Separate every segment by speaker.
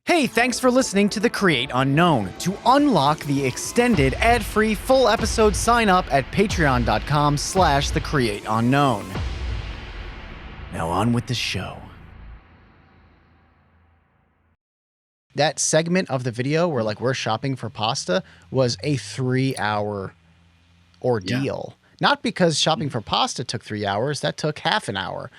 Speaker 1: Hey, thanks for listening to The Create Unknown. To unlock the extended, ad-free, full episode, sign up at patreon.com/thecreateunknown. Now on with the show. That segment of the video where we're shopping for pasta was a 3-hour ordeal. Yeah. Not because shopping for pasta took 3 hours, that took half an hour.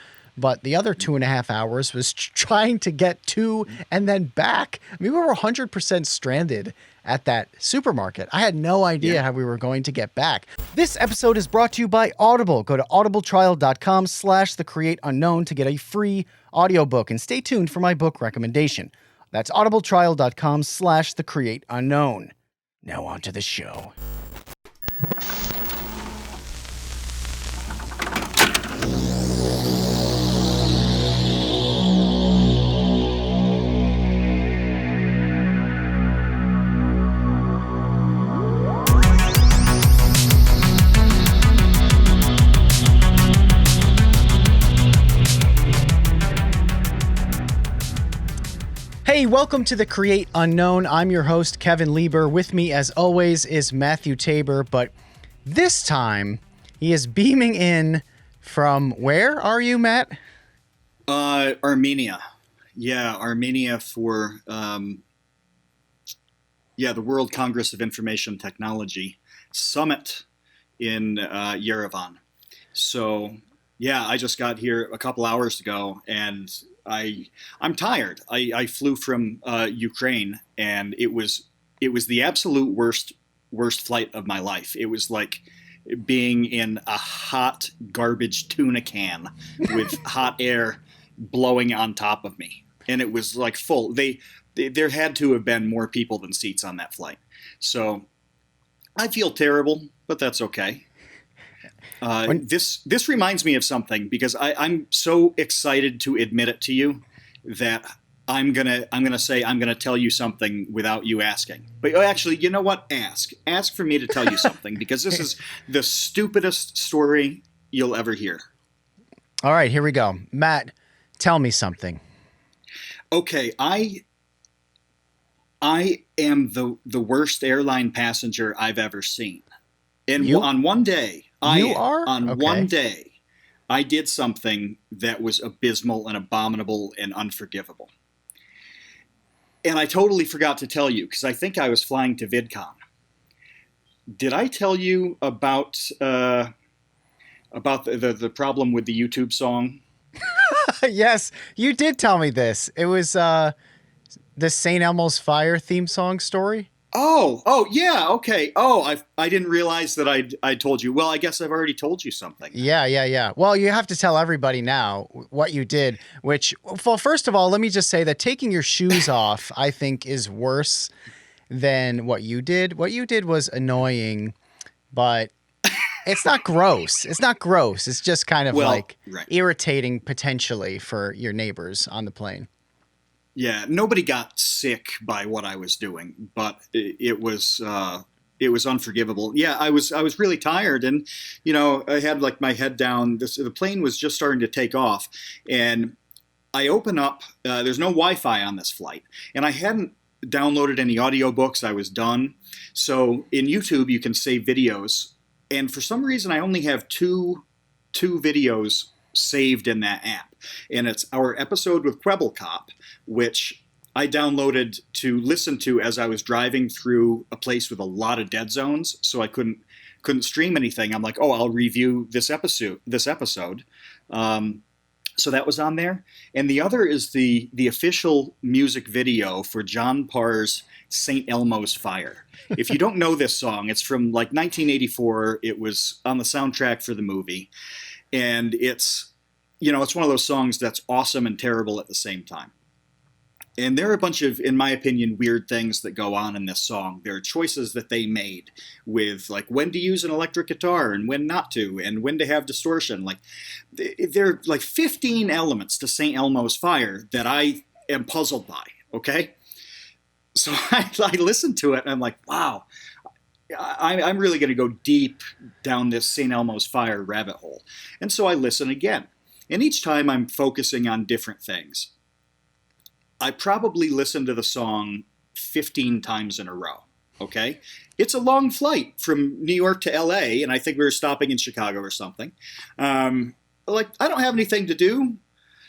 Speaker 1: But the other 2.5 hours was trying to get to and then back. I mean, we were 100% stranded at that supermarket. I had no idea how we were going to get back. This episode is brought to you by Audible. Go to audibletrial.com/thecreateunknown to get a free audiobook. And stay tuned for my book recommendation. That's audibletrial.com/thecreateunknown. Now on to the show. Hey, welcome to The Create Unknown. I'm your host, Kevin Lieber. With me, as always, is Matthew Tabor, but this time he is beaming in from where are you, Matt?
Speaker 2: Armenia. Yeah, Armenia for the World Congress of Information Technology Summit in Yerevan. So, yeah, I just got here a couple hours ago, and I'm tired. I flew from Ukraine, and it was the absolute worst flight of my life. It was like being in a hot garbage tuna can with hot air blowing on top of me, and it was like full. There had to have been more people than seats on that flight. So I feel terrible, but that's okay. This reminds me of something because I'm so excited to admit it to you that I'm gonna tell you something without you asking. But actually, you know what? Ask for me to tell you something because this is the stupidest story you'll ever hear.
Speaker 1: All right, here we go. Matt, tell me something.
Speaker 2: Okay, I am the worst airline passenger I've ever seen. And on one day, one day, I did something that was abysmal and abominable and unforgivable. And I totally forgot to tell you because I think I was flying to VidCon. Did I tell you about the problem with the YouTube song?
Speaker 1: Yes, you did tell me this. It was the St. Elmo's Fire theme song story.
Speaker 2: Oh, yeah, okay. Oh, I didn't realize that I told you. Well, I guess I've already told you something.
Speaker 1: Yeah. Well, you have to tell everybody now what you did, which, well, first of all, let me just say that taking your shoes off, I think, is worse than what you did. What you did was annoying, but it's not gross. It's not gross. It's just kind of irritating potentially for your neighbors on the plane.
Speaker 2: Yeah, nobody got sick by what I was doing, but it was unforgivable. Yeah, I was really tired, and I had my head down. The plane was just starting to take off, and I open up. There's no Wi-Fi on this flight, and I hadn't downloaded any audiobooks. I was done. So in YouTube, you can save videos, and for some reason, I only have two videos saved in that app. And it's our episode with Cop, which I downloaded to listen to as I was driving through a place with a lot of dead zones, so I couldn't stream anything. I'm like, I'll review this episode. So that was on there. And the other is the official music video for John Parr's St. Elmo's Fire. If you don't know this song, it's from 1984. It was on the soundtrack for the movie. And it's one of those songs that's awesome and terrible at the same time. And there are a bunch of, in my opinion, weird things that go on in this song. There are choices that they made with when to use an electric guitar and when not to, and when to have distortion. There are 15 elements to St. Elmo's Fire that I am puzzled by, okay? So I listened to it and I'm like, wow, I'm really going to go deep down this St. Elmo's Fire rabbit hole. And so I listen again. And each time I'm focusing on different things. I probably listened to the song 15 times in a row. Okay. It's a long flight from New York to LA, and I think we were stopping in Chicago or something. Like, I don't have anything to do.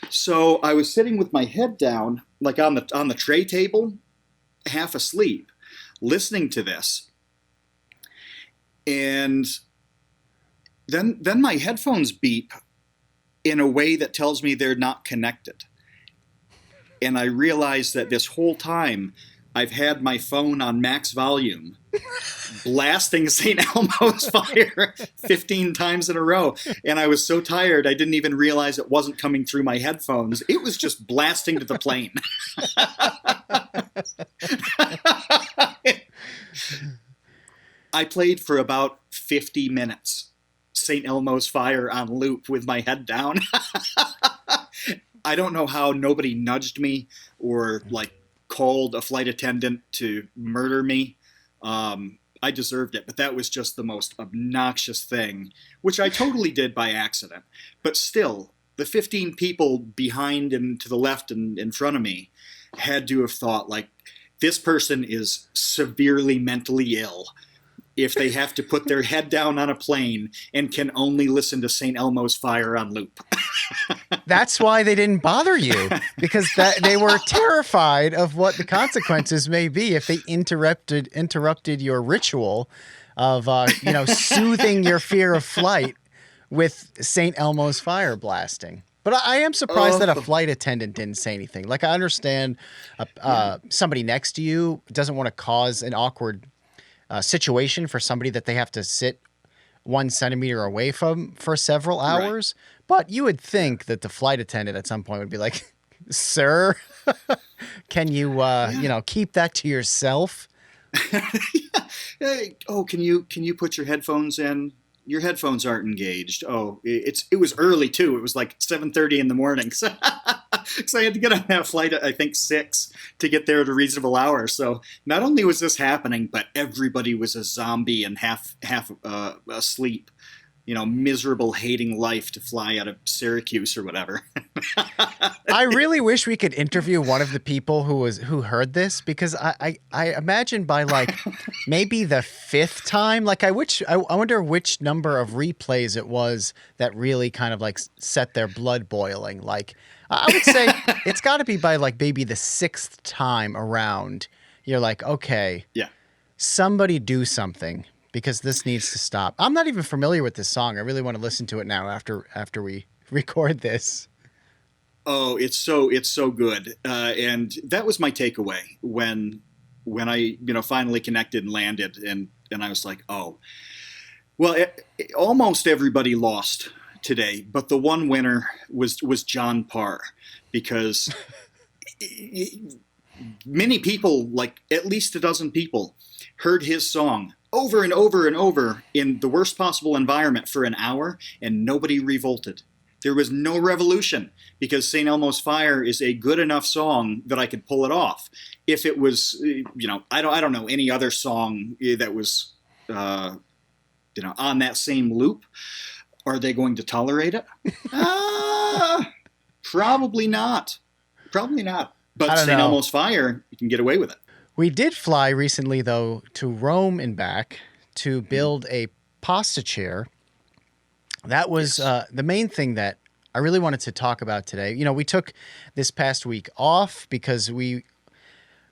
Speaker 2: So I was sitting with my head down, like on the tray table, half asleep, listening to this. And then my headphones beep in a way that tells me they're not connected. And I realized that this whole time I've had my phone on max volume, blasting St. Elmo's Fire 15 times in a row. And I was so tired, I didn't even realize it wasn't coming through my headphones. It was just blasting to the plane. I played for about 50 minutes St. Elmo's Fire on loop with my head down. I don't know how nobody nudged me or like called a flight attendant to murder me. I deserved it, but that was just the most obnoxious thing, which I totally did by accident. But still, the 15 people behind and to the left and in front of me had to have thought, like, this person is severely mentally ill if they have to put their head down on a plane and can only listen to St. Elmo's Fire on loop.
Speaker 1: That's why they didn't bother you, because they were terrified of what the consequences may be if they interrupted your ritual of soothing your fear of flight with St. Elmo's Fire blasting. But I am surprised that a flight attendant didn't say anything. Like, I understand somebody next to you doesn't want to cause an awkward situation for somebody that they have to sit 1 centimeter away from for several hours. Right. But you would think that the flight attendant at some point would be like, sir, can you, keep that to yourself?
Speaker 2: Hey, can you put your headphones in? Your headphones aren't engaged. Oh, it was early too. It was like 7:30 in the morning. So I had to get on that flight at, I think, 6 to get there at a reasonable hour. So not only was this happening, but everybody was a zombie and half asleep. Miserable, hating life to fly out of Syracuse or whatever.
Speaker 1: I really wish we could interview one of the people who heard this, because I imagine by like maybe the 5th time, like I wonder which number of replays it was that really kind of like set their blood boiling. Like, I would say it's got to be by like maybe the 6th time around. You're like, okay,
Speaker 2: yeah, somebody
Speaker 1: do something, because this needs to stop. I'm not even familiar with this song. I really want to listen to it now after we record this.
Speaker 2: Oh, it's so good. And that was my takeaway when I finally connected and landed, and I was like, oh, well, almost everybody lost today, but the one winner was John Parr, because many people, like at least a dozen people, heard his song over and over and over in the worst possible environment for an hour, and nobody revolted. There was no revolution, because St. Elmo's Fire is a good enough song that I could pull it off. If it was, I don't know any other song that was, on that same loop, are they going to tolerate it? Probably not. Probably not. But St. Elmo's Fire, you can get away with it.
Speaker 1: We did fly recently, though, to Rome and back to build a pasta chair. That was the main thing that I really wanted to talk about today. We took this past week off because we,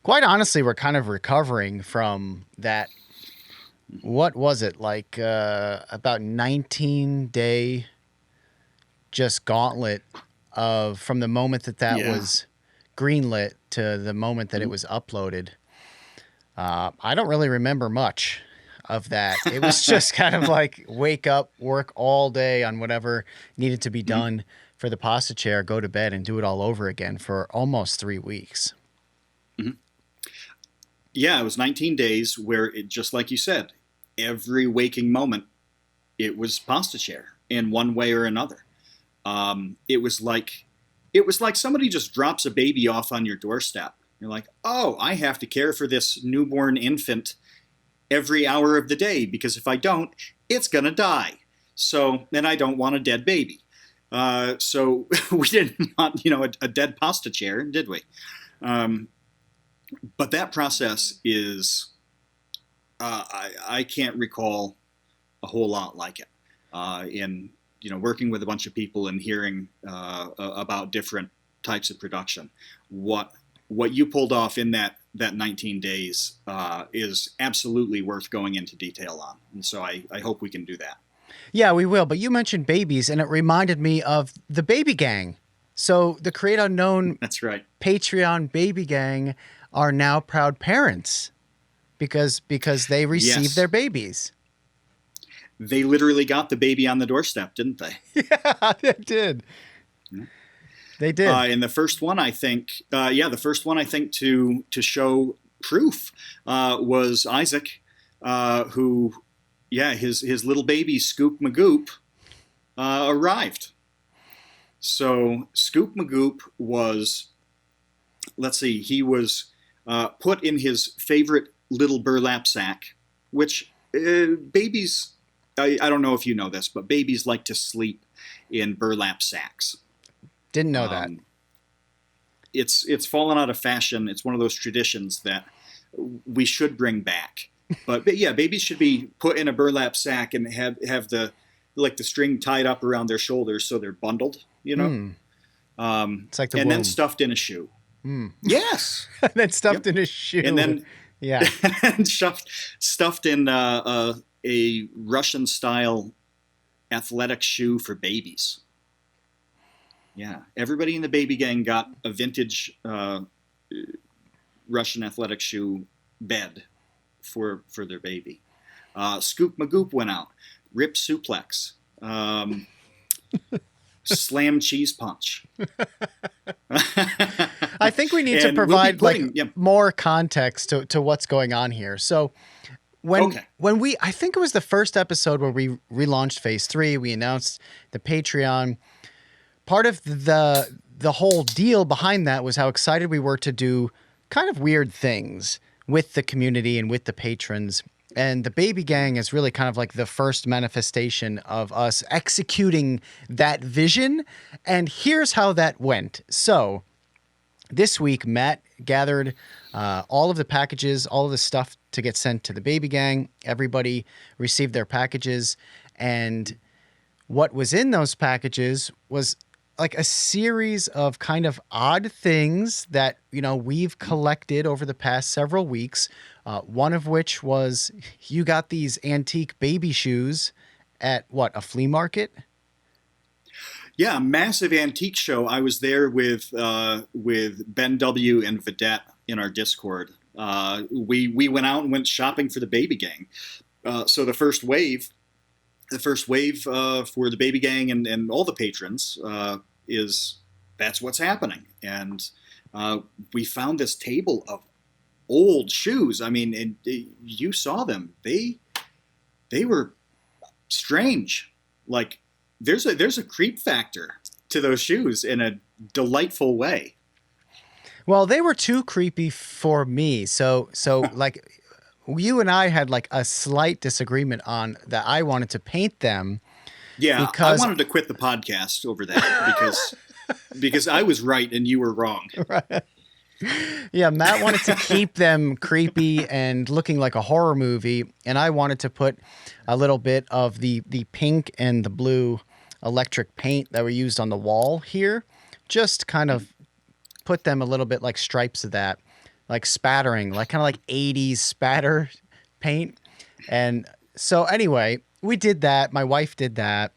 Speaker 1: quite honestly, were kind of recovering from that. What was it, like about 19-day just gauntlet of from the moment that was greenlit to the moment that it was uploaded. I don't really remember much of that. It was just kind of like wake up, work all day on whatever needed to be done for the pasta chair, go to bed, and do it all over again for almost 3 weeks.
Speaker 2: Mm-hmm. Yeah, it was 19 days where it, just like you said, every waking moment, it was pasta chair in one way or another. It was like somebody just drops a baby off on your doorstep. You're like, oh, I have to care for this newborn infant every hour of the day, because if I don't, it's going to die. So, and I don't want a dead baby. So we didn't want, a dead pasta chair, did we? But that process is, I can't recall a whole lot like it. In working with a bunch of people and hearing about different types of production, what you pulled off in that 19 days is absolutely worth going into detail on. And so I hope we can do that.
Speaker 1: Yeah, we will. But you mentioned babies, and it reminded me of the Baby Gang. So the Create Unknown
Speaker 2: That's right.
Speaker 1: Patreon Baby Gang are now proud parents because they received their babies.
Speaker 2: They literally got the baby on the doorstep, didn't they?
Speaker 1: Yeah, they did.
Speaker 2: Yeah.
Speaker 1: They did.
Speaker 2: And the first one, I think, to show proof was Isaac, who, his little baby Scoop Magoop arrived. So Scoop Magoop was, he was put in his favorite little burlap sack, which babies, I don't know if you know this, but babies like to sleep in burlap sacks.
Speaker 1: Didn't know that.
Speaker 2: It's fallen out of fashion. It's one of those traditions that we should bring back. But yeah, babies should be put in a burlap sack and have the string tied up around their shoulders so they're bundled,
Speaker 1: It's like the womb.
Speaker 2: then stuffed in a shoe. Yes.
Speaker 1: And then stuffed in a shoe.
Speaker 2: And then
Speaker 1: and
Speaker 2: stuffed in a Russian style athletic shoe for babies. Yeah, everybody in the Baby Gang got a vintage Russian athletic shoe bed for their baby. Scoop Magoop went out. Rip suplex. Slam cheese punch.
Speaker 1: I think we need to provide more context to what's going on here. So when I think it was the first episode where we relaunched Phase 3, we announced the Patreon. Part of the whole deal behind that was how excited we were to do kind of weird things with the community and with the patrons. And the Baby Gang is really kind of like the first manifestation of us executing that vision. And here's how that went. So this week, Matt gathered all of the packages, all of the stuff to get sent to the Baby Gang. Everybody received their packages. And what was in those packages was like a series of kind of odd things that, we've collected over the past several weeks. One of which was you got these antique baby shoes at a flea market?
Speaker 2: Yeah, a massive antique show. I was there with Ben W. and Vedette in our Discord. We went out and went shopping for the Baby Gang. So the first wave for the Baby Gang and all the patrons that's what's happening. And we found this table of old shoes. I mean, and you saw them. They were strange. Like there's a creep factor to those shoes in a delightful way.
Speaker 1: Well, they were too creepy for me. So like you and I had like a slight disagreement on that. I wanted to paint them.
Speaker 2: Yeah, because I wanted to quit the podcast over that because I was right and you were wrong.
Speaker 1: Right. Yeah, Matt wanted to keep them creepy and looking like a horror movie, and I wanted to put a little bit of the pink and the blue electric paint that were used on the wall here, just kind of put them a little bit like stripes of that, like spattering, like kind of like 80s spatter paint. And so anyway, we did that. My wife did that.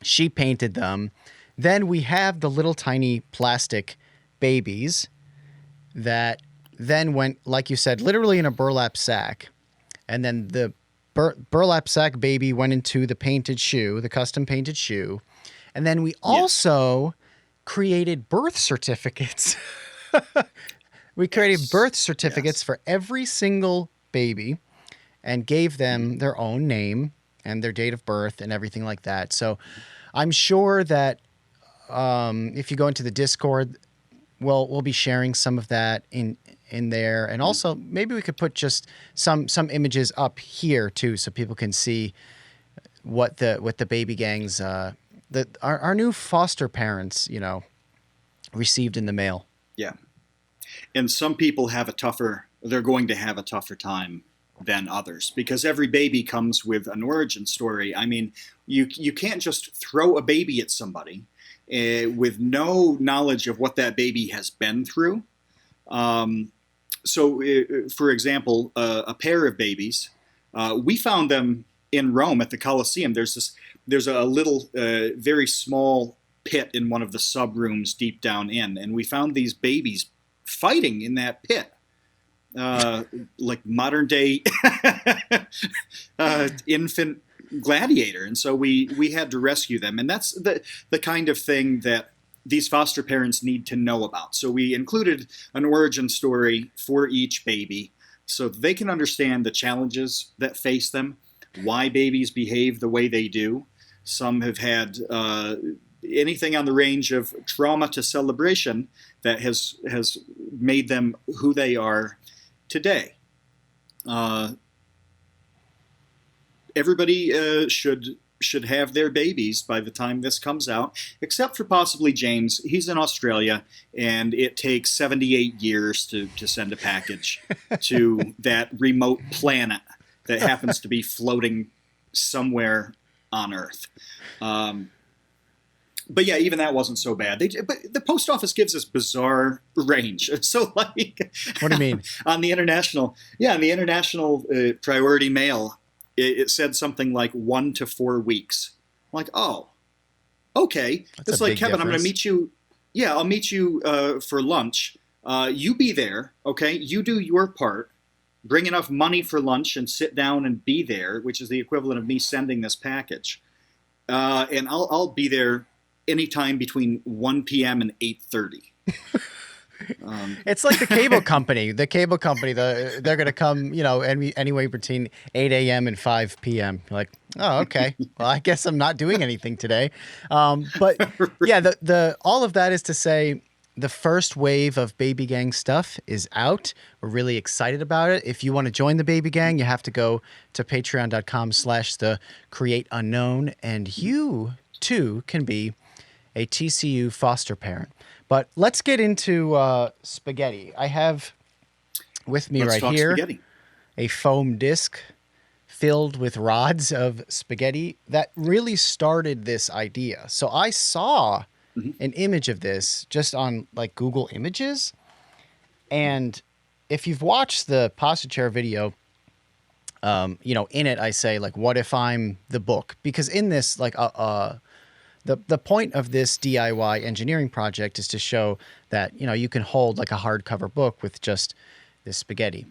Speaker 1: She painted them. Then we have the little tiny plastic babies that then went, like you said, literally in a burlap sack. And then the burlap sack baby went into the painted shoe, the custom painted shoe. And then we also created birth certificates. We created birth certificates for every single baby and gave them their own name and their date of birth and everything like that. So I'm sure that if you go into the Discord, we'll be sharing some of that in there. And also maybe we could put just some images up here too, so people can see what the Baby Gangs, our new foster parents, received in the mail.
Speaker 2: Yeah. And some people they're going to have a tougher time than others because every baby comes with an origin story. I mean, you can't just throw a baby at somebody with no knowledge of what that baby has been through. For example, a pair of babies, we found them in Rome at the Colosseum. There's a little, very small pit in one of the sub rooms deep down in, and we found these babies fighting in that pit, like modern day infant gladiator. And so we had to rescue them, and that's the kind of thing that these foster parents need to know about. So we included an origin story for each baby so they can understand the challenges that face them, why babies behave the way they do. Some have had anything on the range of trauma to celebration that has made them who they are today. Everybody should have their babies by the time this comes out, except for possibly James. He's in Australia, and it takes 78 years to send a package to that remote planet that happens to be floating somewhere on Earth. But yeah, even that wasn't so bad. But the post office gives us bizarre range. So like,
Speaker 1: what do you mean?
Speaker 2: On the international priority mail, it said something like 1 to 4 weeks. I'm like, oh, okay.
Speaker 1: That's
Speaker 2: it's
Speaker 1: a
Speaker 2: like,
Speaker 1: big
Speaker 2: Kevin,
Speaker 1: difference.
Speaker 2: I'm going to meet you. Yeah, I'll meet you for lunch. You be there, okay? You do your part. Bring enough money for lunch and sit down and be there, which is the equivalent of me sending this package. And I'll be there anytime between 1 p.m. and 8:30.
Speaker 1: It's like the cable company. They're going to come, anyway between 8 a.m. and 5 p.m. You're like, oh, okay. Well, I guess I'm not doing anything today. But yeah, the all of that is to say, the first wave of Baby Gang stuff is out. We're really excited about it. If you want to join the Baby Gang, you have to go to patreon.com/thecreateunknown, and you too can be a TCU foster parent. But let's get into spaghetti. I have with me right here
Speaker 2: spaghetti.
Speaker 1: A foam disc filled with rods of spaghetti that really started this idea. So I saw an image of this just on like Google Images. And if you've watched the pasta chair video, in it, I say like, what if I'm the book? Because in this, like, the point of this DIY engineering project is to show that, you can hold like a hardcover book with just this spaghetti.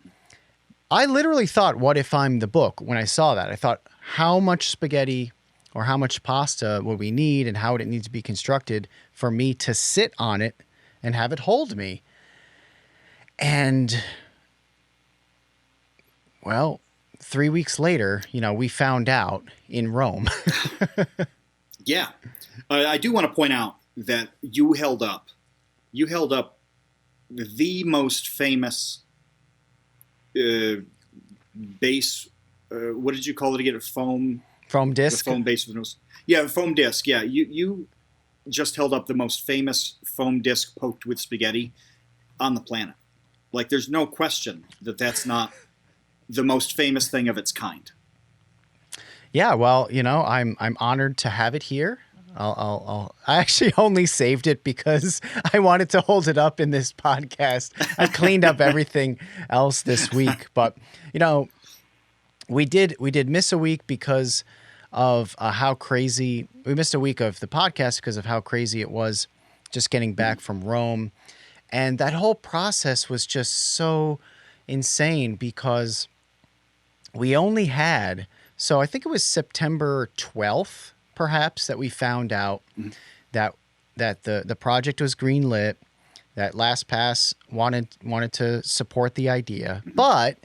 Speaker 1: I literally thought, what if I'm the book? When I saw that, I thought, how much spaghetti or how much pasta would we need and how would it need to be constructed for me to sit on it and have it hold me? And, well, 3 weeks later, we found out in Rome.
Speaker 2: Yeah. I do want to point out that you held up the most famous base. What did you call it again? Foam disc. The foam base of the nose. Yeah, foam disc. Yeah, you just held up the most famous foam disc poked with spaghetti on the planet. Like, there's no question that that's not the most famous thing of its kind.
Speaker 1: Yeah, well, I'm honored to have it here. I actually only saved it because I wanted to hold it up in this podcast. I cleaned up everything else this week, but we did miss a week because of how crazy. We missed a week of the podcast because of how crazy it was just getting back from Rome, and that whole process was just so insane because we only had. So I think it was September 12th, perhaps, that we found out that the project was greenlit, that LastPass wanted to support the idea, but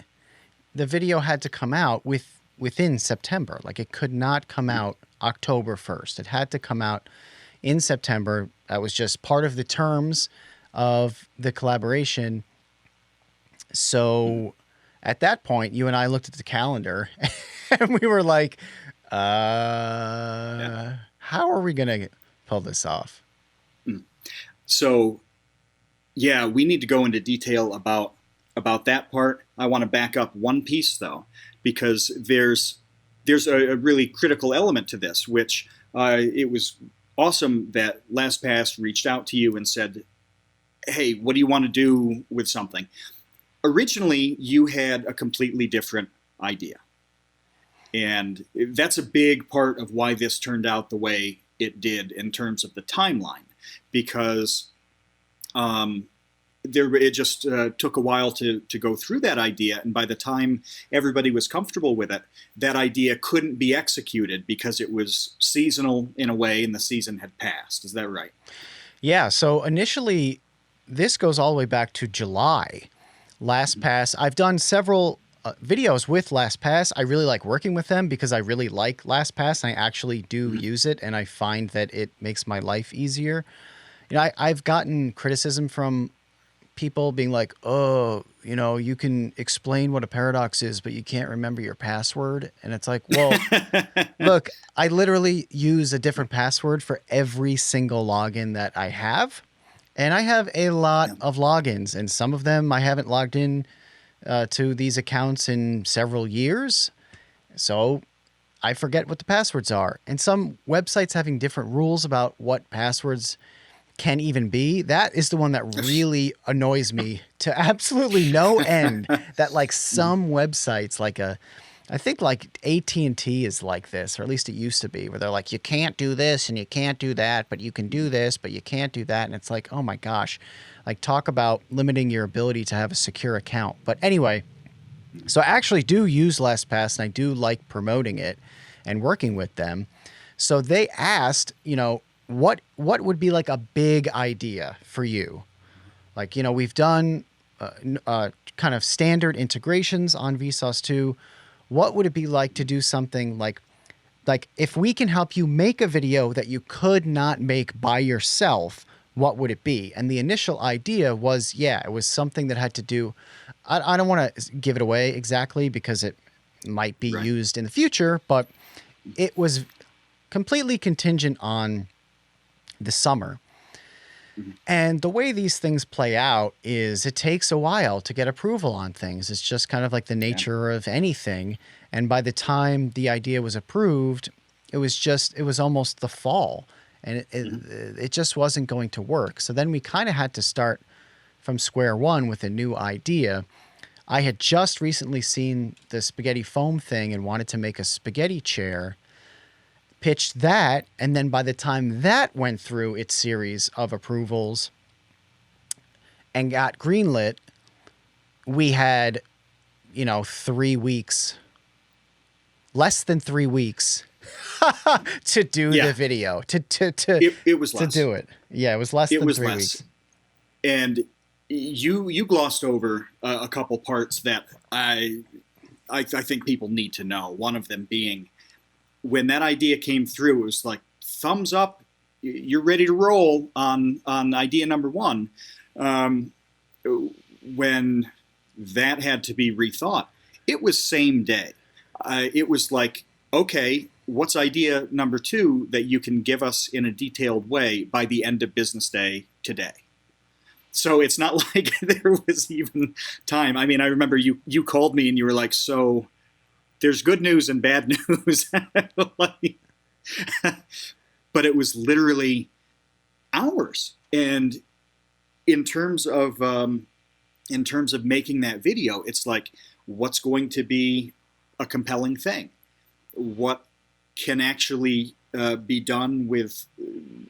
Speaker 1: the video had to come out within September. Like, it could not come out October 1st. It had to come out in September. That was just part of the terms of the collaboration. So at that point, you and I looked at the calendar and we were like, how are we going to pull this off?
Speaker 2: So Yeah, we need to go into detail about that part. I want to back up one piece though, because there's a really critical element to this, which it was awesome that LastPass reached out to you and said, "Hey, what do you want to do with something?" Originally, you had a completely different idea, and that's a big part of why this turned out the way it did in terms of the timeline, because um, it just took a while to go through that idea, and by the time everybody was comfortable with it, that idea couldn't be executed because it was seasonal in a way, and the season had passed. Is that right?
Speaker 1: Yeah. So initially, this goes all the way back to July. LastPass. I've done several videos with LastPass. I really like working with them because I really like LastPass. And I actually do use it, and I find that it makes my life easier. You know, I've gotten criticism from people being like, "Oh, you know, you can explain what a paradox is, but you can't remember your password." And it's like, well, look, I literally use a different password for every single login that I have. And I have a lot
Speaker 2: Yeah.
Speaker 1: of logins, and some of them I haven't logged in to these accounts in several years. So I forget what the passwords are. And some websites having different rules about what passwords can even be. That is the one that really annoys me to absolutely no end. That like some websites, like I think like AT&T is like this, or at least it used to be, where they're like, you can't do this and you can't do that, but you can do this, but you can't do that. And it's like, oh my gosh, like talk about limiting your ability to have a secure account. But anyway, so I actually do use LastPass, and I do like promoting it and working with them. So they asked, you know, what would be like a big idea for you? Like, you know, we've done kind of standard integrations on Vsauce 2. What would it be like to do something like if we can help you make a video that you could not make by yourself, what would it be? And the initial idea was, yeah, it was something that had to do. I don't want to give it away exactly because it might be
Speaker 2: Right.
Speaker 1: used in the future, but it was completely contingent on the summer.
Speaker 2: Mhm.
Speaker 1: And the way these things play out is it takes a while to get approval on things. It's just kind of like the
Speaker 2: Yeah.
Speaker 1: nature of anything. And by the time the idea was approved, it was almost the fall, and
Speaker 2: Mhm.
Speaker 1: it just wasn't going to work. So then we kind of had to start from square one with a new idea. I had just recently seen the spaghetti foam thing and wanted to make a spaghetti chair, pitched that, and then by the time that went through its series of approvals and got greenlit, we had, you know, 3 weeks, less than 3 weeks to do
Speaker 2: Yeah.
Speaker 1: the video,
Speaker 2: It was
Speaker 1: to
Speaker 2: less.
Speaker 1: do it. Yeah, it was less
Speaker 2: It
Speaker 1: than
Speaker 2: was
Speaker 1: three
Speaker 2: less.
Speaker 1: weeks.
Speaker 2: And you glossed over a couple parts that I think people need to know. One of them being when that idea came through, it was like thumbs up. You're ready to roll on idea number one. Um, when that had to be rethought, it was same day. It was like, okay, what's idea number two that you can give us in a detailed way by the end of business day today? So it's not like there was even time. I mean, I remember you called me and you were like, "So there's good news and bad news," like, but it was literally hours. And in terms of making that video, it's like, what's going to be a compelling thing? What can actually be done with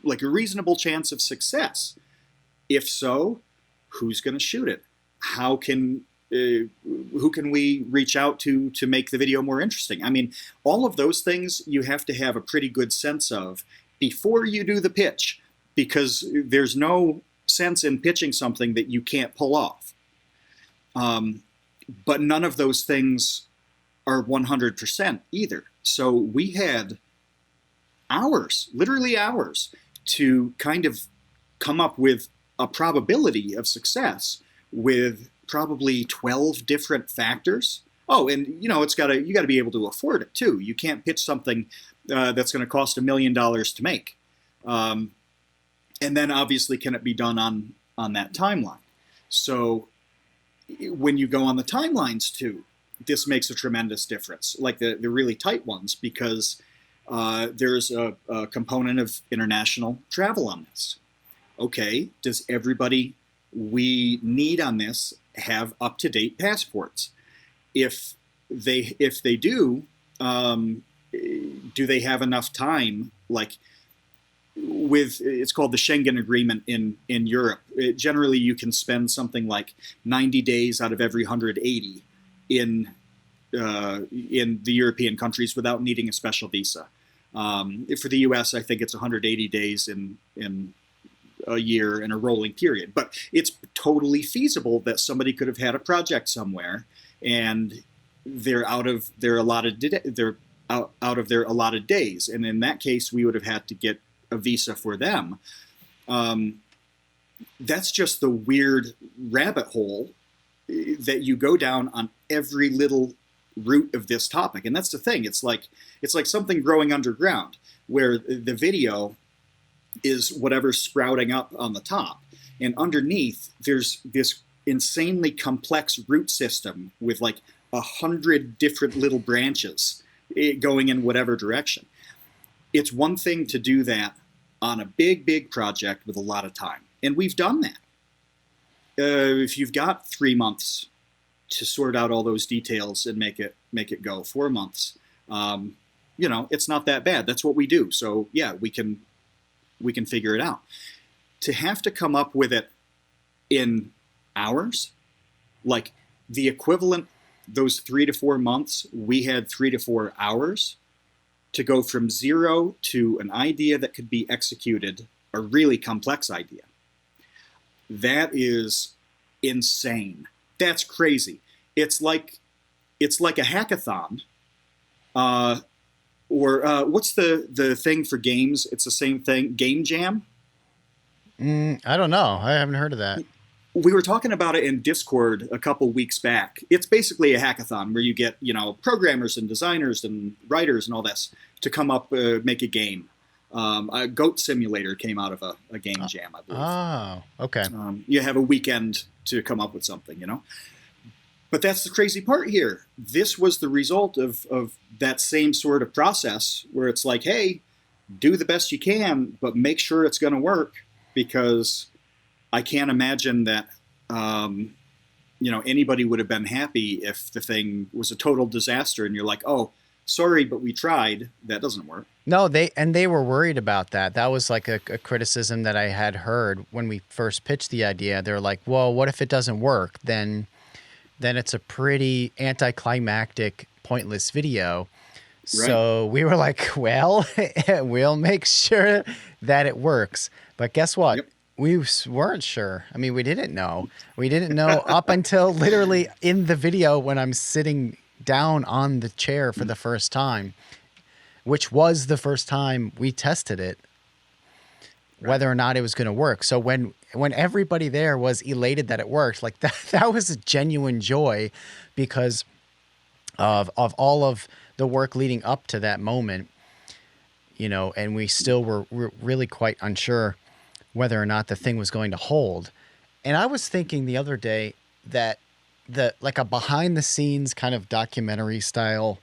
Speaker 2: like a reasonable chance of success? If so, who's going to shoot it? How can who can we reach out to make the video more interesting? I mean, all of those things you have to have a pretty good sense of before you do the pitch, because there's no sense in pitching something that you can't pull off. But none of those things are 100% either. So we had hours, literally hours, to kind of come up with a probability of success with probably 12 different factors. Oh, and you know, you got to be able to afford it too. You can't pitch something that's going to cost $1 million to make. And then obviously, can it be done on that timeline. So when you go on the timelines too, this makes a tremendous difference, like the really tight ones, because there's a component of international travel on this. Okay, does everybody we need on this have up-to-date passports? If they do, do they have enough time? Like with it's called the Schengen Agreement in Europe. Generally, you can spend something like 90 days out of every 180 in the European countries without needing a special visa. For the U.S., I think it's 180 days in a year in a rolling period. But it's totally feasible that somebody could have had a project somewhere, and they're out of their allotted days, and in that case, we would have had to get a visa for them. That's just the weird rabbit hole that you go down on every little root of this topic. And that's the thing. It's like something growing underground, where the video is whatever's sprouting up on the top, and underneath there's this insanely complex root system with like 100 different little branches going in whatever direction. It's one thing to do that on a big project with a lot of time, and we've done that. If you've got 3 months to sort out all those details and make it go, 4 months, it's not that bad. That's what we do. So yeah, we can figure it out. To have to come up with it in hours, like the equivalent, those 3 to 4 months, we had 3 to 4 hours to go from zero to an idea that could be executed, a really complex idea. That is insane. That's crazy. It's like a hackathon, or what's the thing for games? It's the same thing. Game Jam.
Speaker 1: I don't know. I haven't heard of that.
Speaker 2: We were talking about it in Discord a couple weeks back. It's basically a hackathon where you get, programmers and designers and writers and all this to come up, make a game. A Goat Simulator came out of a game jam, I believe.
Speaker 1: Oh, okay.
Speaker 2: You have a weekend to come up with something, But that's the crazy part here. This was the result of that same sort of process where it's like, hey, do the best you can, but make sure it's going to work, because I can't imagine that anybody would have been happy if the thing was a total disaster and you're like, oh, sorry, but we tried. That doesn't work.
Speaker 1: No, they were worried about that. That was like a criticism that I had heard when we first pitched the idea. They're like, well, what if it doesn't work? Then it's a pretty anticlimactic, pointless video. Right. So we were like, well, we'll make sure that it works. But guess what? Yep. We weren't sure. I mean, we didn't know. We didn't know up until literally in the video when I'm sitting down on the chair for the first time, which was the first time we tested it, right, whether or not it was going to work. So when everybody there was elated that it worked, like that was a genuine joy because of all of the work leading up to that moment, and we still were really quite unsure whether or not the thing was going to hold. And I was thinking the other day that like a behind the scenes kind of documentary style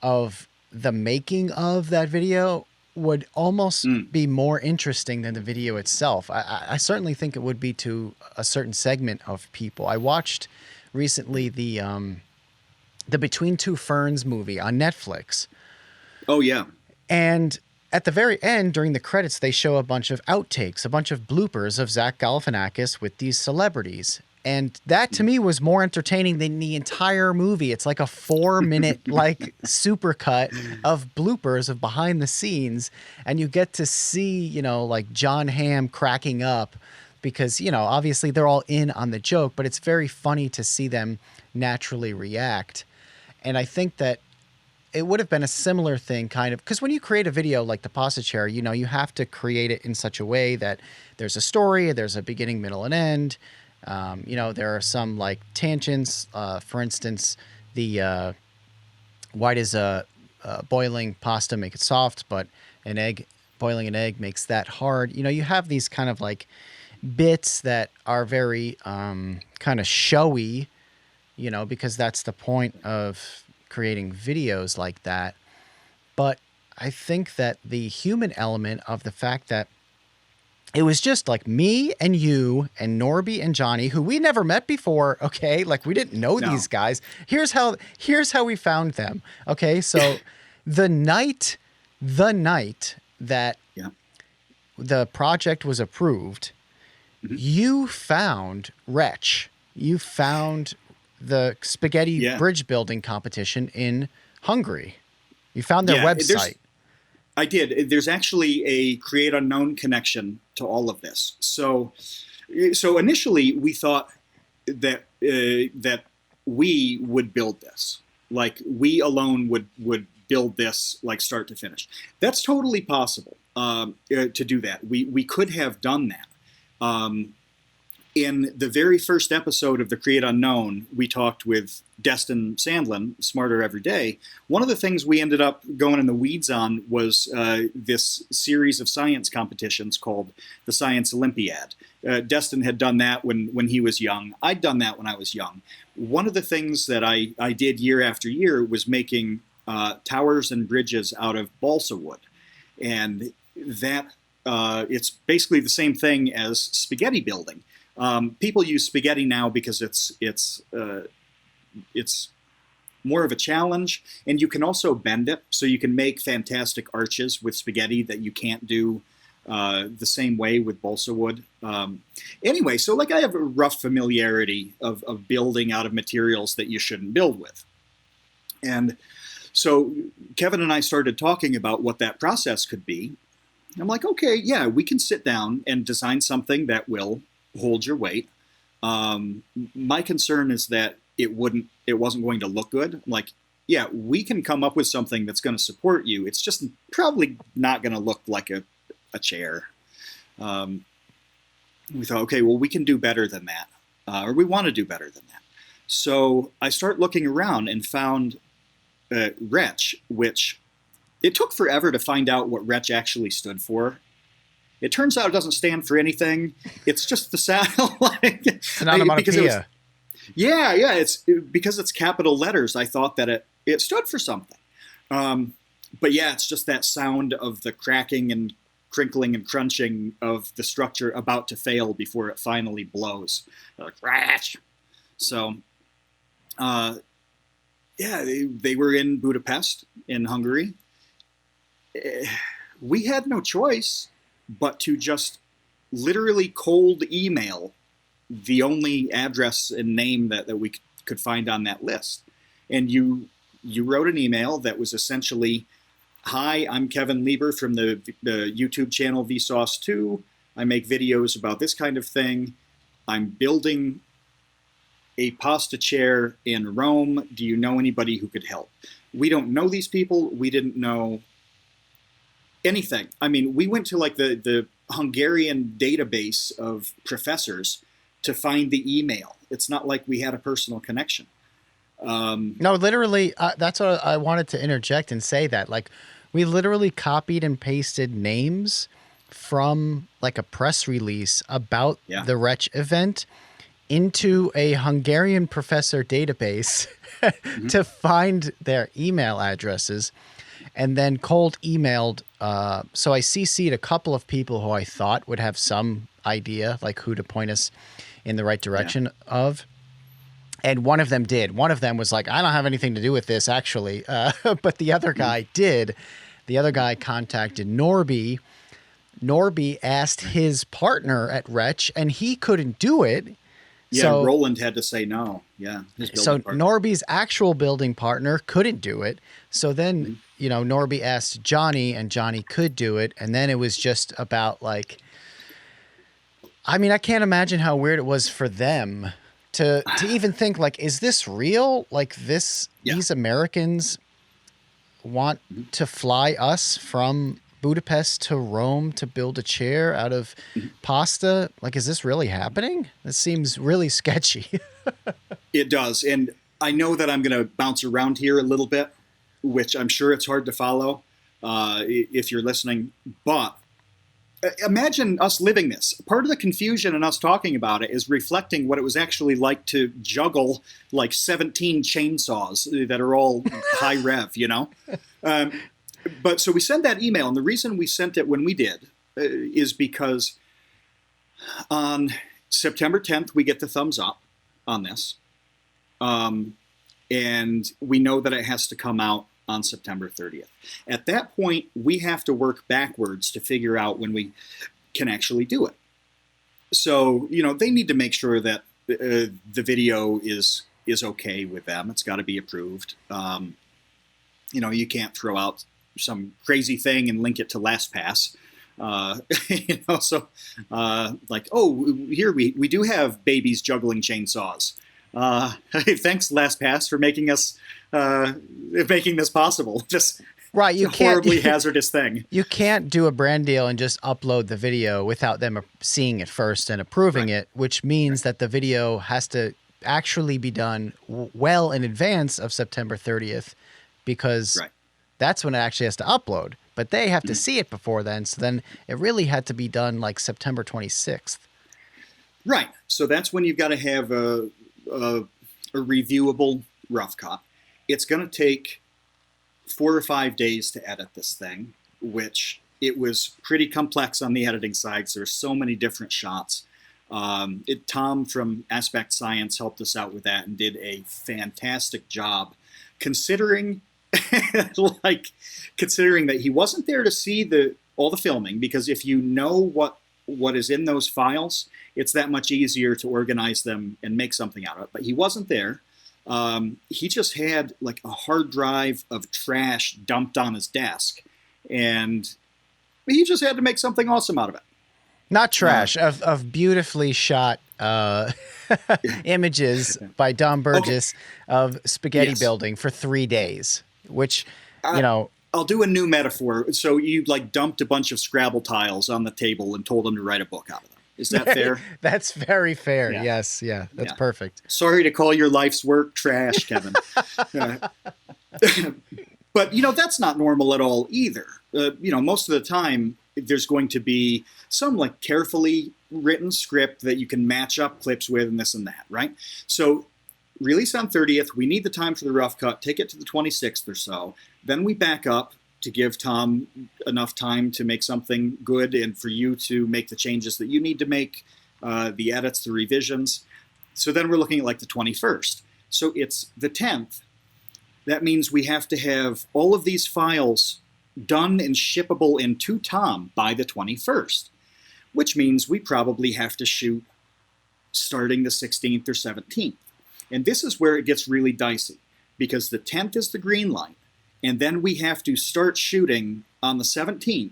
Speaker 1: of the making of that video would almost be more interesting than the video itself. I certainly think it would be to a certain segment of people. I watched recently the Between Two Ferns movie on Netflix.
Speaker 2: Oh yeah.
Speaker 1: And at the very end, during the credits, they show a bunch of outtakes, a bunch of bloopers of Zach Galifianakis with these celebrities. And that to me was more entertaining than the entire movie. It's like a 4-minute like supercut of bloopers of behind the scenes. And you get to see, like John Hamm cracking up because, obviously they're all in on the joke, but it's very funny to see them naturally react. And I think that it would have been a similar thing kind of, because when you create a video like the pasta chair, you have to create it in such a way that there's a story, there's a beginning, middle, and end. There are some like tangents. For instance, the why does boiling pasta make it soft, but boiling an egg makes that hard? You have these kind of like bits that are very kind of showy, because that's the point of creating videos like that. But I think that the human element of the fact that it was just like me and you and Norby and Johnny, who we never met before. Okay. Like we didn't know
Speaker 2: No.
Speaker 1: these guys. Here's how we found them. Okay. So the night that
Speaker 2: Yeah.
Speaker 1: the project was approved, you found Wretch. You found the spaghetti bridge building competition in Hungary. You found their website.
Speaker 2: I did. There's actually a Create Unknown connection to all of this. So initially we thought that that we would build this, like we alone would build this, like start to finish. That's totally possible to do that. We could have done that. In the very first episode of the Create Unknown, we talked with Destin Sandlin, Smarter Every Day. One of the things we ended up going in the weeds on was this series of science competitions called the Science Olympiad. Destin had done that when he was young. I'd done that when I was young. One of the things that I did year after year was making towers and bridges out of balsa wood. And that it's basically the same thing as spaghetti building. People use spaghetti now because it's more of a challenge, and you can also bend it, so you can make fantastic arches with spaghetti that you can't do the same way with balsa wood. Anyway, so like I have a rough familiarity of building out of materials that you shouldn't build with. And so Kevin and I started talking about what that process could be. I'm like, okay, yeah, we can sit down and design something that will hold your weight. My concern is that it wasn't going to look good. I'm like, yeah, we can come up with something that's going to support you. It's just probably not going to look like a chair. We thought, okay, well, we can do better than that, or we want to do better than that. So I start looking around and found Wretch, which it took forever to find out what Wretch actually stood for. It turns out it doesn't stand for anything. It's just the sound.
Speaker 1: It's an onomatopoeia.
Speaker 2: It's because it's capital letters. I thought that it stood for something. But yeah, it's just that sound of the cracking and crinkling and crunching of the structure about to fail before it finally blows. Like, crash. So, they were in Budapest, in Hungary. We had no choice but to just literally cold email the only address and name that we could find on that list. And you wrote an email that was essentially, hi, I'm Kevin Lieber from the YouTube channel Vsauce2. I make videos about this kind of thing. I'm building a pasta chair in Rome. Do you know anybody who could help? We don't know these people. We didn't know anything. I mean, we went to like the Hungarian database of professors to find the email. It's not like we had a personal connection.
Speaker 1: No, literally, that's what I wanted to interject and say that. Like, we literally copied and pasted names from like a press release about the Wretch event into a Hungarian professor database to find their email addresses, and then cold emailed. So I CC'd a couple of people who I thought would have some idea, like who to point us in the right direction of. And one of them did. One of them was like, I don't have anything to do with this, actually. But the other guy did. The other guy contacted Norby. Norby asked his partner at Wretch, and he couldn't do it.
Speaker 2: Yeah, so, Roland had to say no. Yeah.
Speaker 1: So Norby's actual building partner couldn't do it. So then, Norby asked Johnny, and Johnny could do it. And then it was just about like, I mean, I can't imagine how weird it was for them to even think like, is this real? Like these Americans want to fly us from Budapest to Rome to build a chair out of pasta? Like, is this really happening? This seems really sketchy.
Speaker 2: It does. And I know that I'm going to bounce around here a little bit, which I'm sure it's hard to follow if you're listening. But imagine us living this. Part of the confusion in us talking about it is reflecting what it was actually like to juggle like 17 chainsaws that are all high rev, you know? But so we sent that email, and the reason we sent it when we did is because on September 10th, we get the thumbs up on this. And we know that it has to come out on September 30th. At that point, we have to work backwards to figure out when we can actually do it. So, you know, they need to make sure that the video is okay with them. It's got to be approved. You know, you can't throw out some crazy thing and link it to LastPass. You know, so like, oh, here we do have babies juggling chainsaws. Thanks, LastPass, for making this possible. Just
Speaker 1: right, you can't
Speaker 2: horribly hazardous thing.
Speaker 1: You can't do a brand deal and just upload the video without them seeing it first and approving it, which means that the video has to actually be done well in advance of September 30th, because that's when it actually has to upload. But they have to see it before then, so then it really had to be done like September 26th.
Speaker 2: Right. So that's when you've got to have a reviewable rough cut. It's going to take 4 or 5 days to edit this thing, which it was pretty complex on the editing side. So there's so many different shots. Tom from Aspect Science helped us out with that and did a fantastic job, considering considering that he wasn't there to see all the filming, because if you know what is in those files, it's that much easier to organize them and make something out of it. But he wasn't there. He just had like a hard drive of trash dumped on his desk, and he just had to make something awesome out of it.
Speaker 1: Not trash, of beautifully shot images by Don Burgess of spaghetti building for 3 days, which, you know...
Speaker 2: I'll do a new metaphor. So you like dumped a bunch of Scrabble tiles on the table and told him to write a book out of them. Is that fair?
Speaker 1: That's very fair. Yeah. Yes. Yeah. That's perfect.
Speaker 2: Sorry to call your life's work trash, Kevin. But, you know, that's not normal at all either. You know, most of the time there's going to be some like carefully written script that you can match up clips with and this and that, right? So release on 30th, we need the time for the rough cut, take it to the 26th or so. Then we back up to give Tom enough time to make something good and for you to make the changes that you need to make, the edits, the revisions. So then we're looking at like the 21st. So it's the 10th. That means we have to have all of these files done and shippable into Tom by the 21st, which means we probably have to shoot starting the 16th or 17th. And this is where it gets really dicey, because the 10th is the green light, and then we have to start shooting on the 17th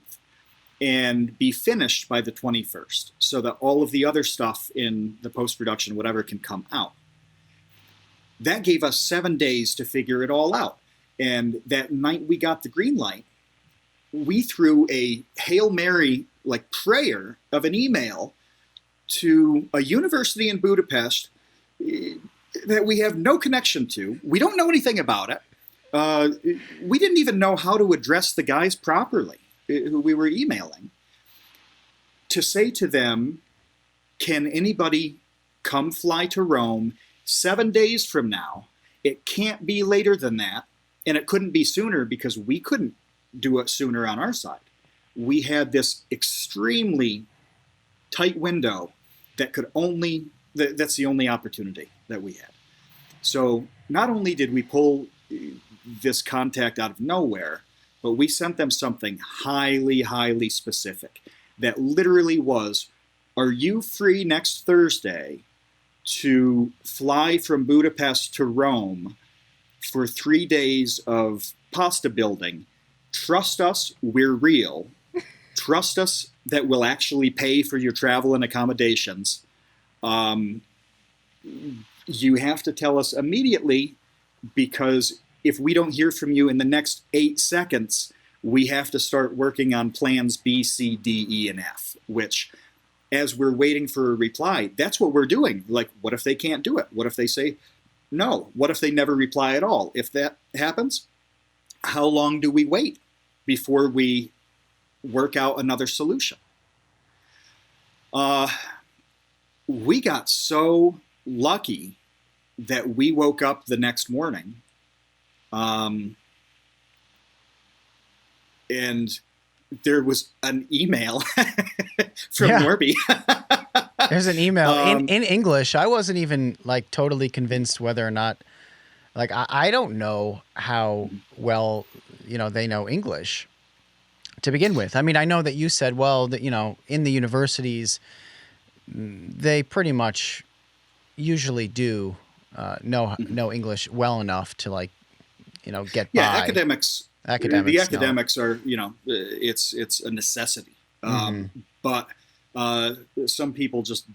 Speaker 2: and be finished by the 21st so that all of the other stuff in the post-production, whatever, can come out. That gave us 7 days to figure it all out. And that night we got the green light, we threw a Hail Mary like prayer of an email to a university in Budapest that we have no connection to. We don't know anything about it. We didn't even know how to address the guys properly who we were emailing, to say to them, can anybody come fly to Rome 7 days from now? It can't be later than that, and it couldn't be sooner because we couldn't do it sooner on our side. We had this extremely tight window that could only, that's the only opportunity that we had. So not only did we pull this contact out of nowhere, but we sent them something highly, highly specific that literally was, are you free next Thursday to fly from Budapest to Rome for 3 days of pasta building? Trust us, we're real. Trust us that we'll actually pay for your travel and accommodations. You have to tell us immediately, because if we don't hear from you in the next 8 seconds, we have to start working on plans B, C, D, E, and F, which, as we're waiting for a reply, that's what we're doing. Like, what if they can't do it? What if they say no? What if they never reply at all? If that happens, how long do we wait before we work out another solution? Uh, we got so lucky that we woke up the next morning, um, and there was an email from
Speaker 1: Yeah.
Speaker 2: Norby.
Speaker 1: There's an email
Speaker 2: um,
Speaker 1: in English. I wasn't even like totally convinced whether or not, like, I don't know how well, they know English to begin with. I mean, I know that you said, well, that, in the universities, they pretty much usually do know English well enough to, like, get
Speaker 2: yeah,
Speaker 1: by.
Speaker 2: academics. The
Speaker 1: Academics know.
Speaker 2: academics are, it's a necessity.
Speaker 1: Hmm.
Speaker 2: But some people just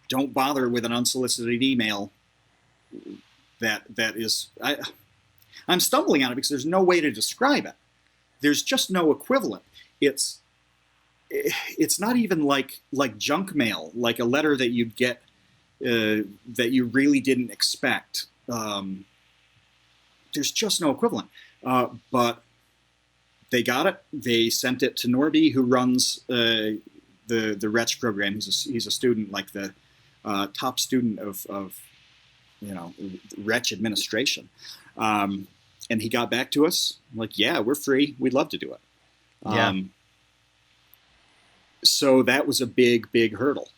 Speaker 2: don't bother with an unsolicited email. That is, I'm stumbling on it because there's no way to describe it. There's just no equivalent. It's it's not even like junk mail, like a letter that you'd get that you really didn't expect. There's just no equivalent. But they got it. They sent it to Norby, who runs the Wretch program. He's a student, like the top student of Wretch administration. And he got back to us like, yeah, we're free. We'd love to do it.
Speaker 1: Yeah.
Speaker 2: So that was a big hurdle,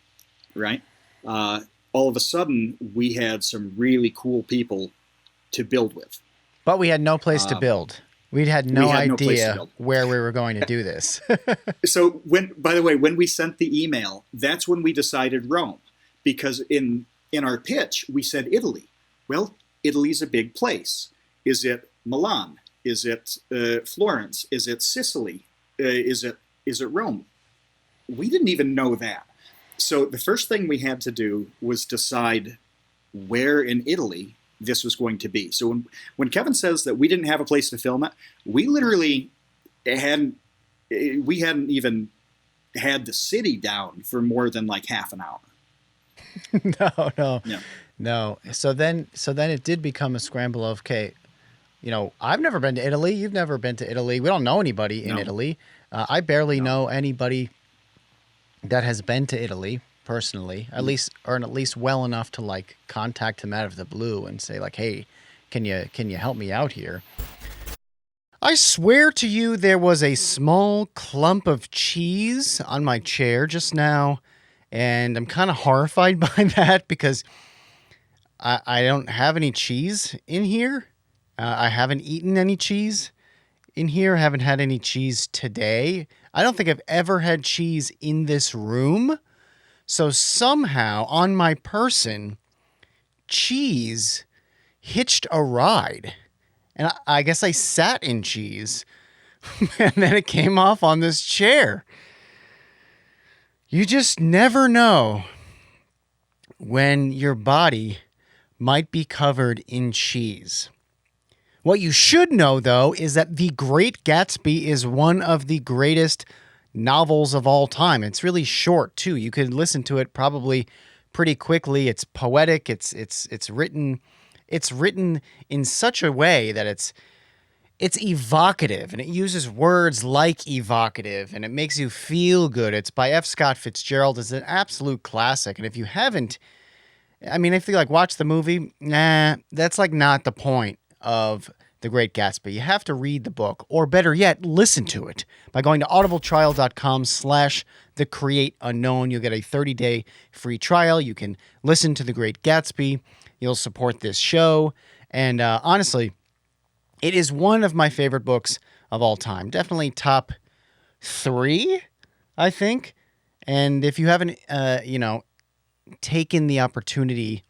Speaker 2: right? All of a sudden, we had some really cool people to build with.
Speaker 1: But we had no place to build. We had no idea where we were going to do this.
Speaker 2: So by the way, when we sent the email, that's when we decided Rome, because in our pitch we said Italy. Well, Italy's a big place. Is it Milan? Is it Florence? Is it Sicily? Is it Rome? We didn't even know that. So the first thing we had to do was decide where in Italy this was going to be. So when Kevin says that we didn't have a place to film it, we literally hadn't even had the city down for more than like half an hour.
Speaker 1: No. So then it did become a scramble of, okay, I've never been to Italy. You've never been to Italy. We don't know anybody in Italy. I barely know anybody that has been to Italy personally, at least well enough to like contact him out of the blue and say like, hey, can you help me out here? I swear to you, there was a small clump of cheese on my chair just now, and I'm kind of horrified by that because I don't have any cheese in here. I haven't eaten any cheese in here. I haven't had any cheese today. I don't think I've ever had cheese in this room. So somehow on my person, cheese hitched a ride. And I guess I sat in cheese and then it came off on this chair. You just never know when your body might be covered in cheese. What you should know, though, is that The Great Gatsby is one of the greatest novels of all time. It's really short, too. You could listen to it probably pretty quickly. It's poetic. It's written in such a way that it's evocative, and it uses words like evocative, and it makes you feel good. It's by F. Scott Fitzgerald. It's an absolute classic. And if you haven't, I mean, if you like watch the movie, that's like not the point of The Great Gatsby. You have to read the book, or better yet, listen to it by going to audibletrial.com/thecreateunknown. You'll get a 30-day free trial. You can listen to The Great Gatsby. You'll support this show. And honestly, it is one of my favorite books of all time. Definitely top 3, I think. And if you haven't, taken the opportunity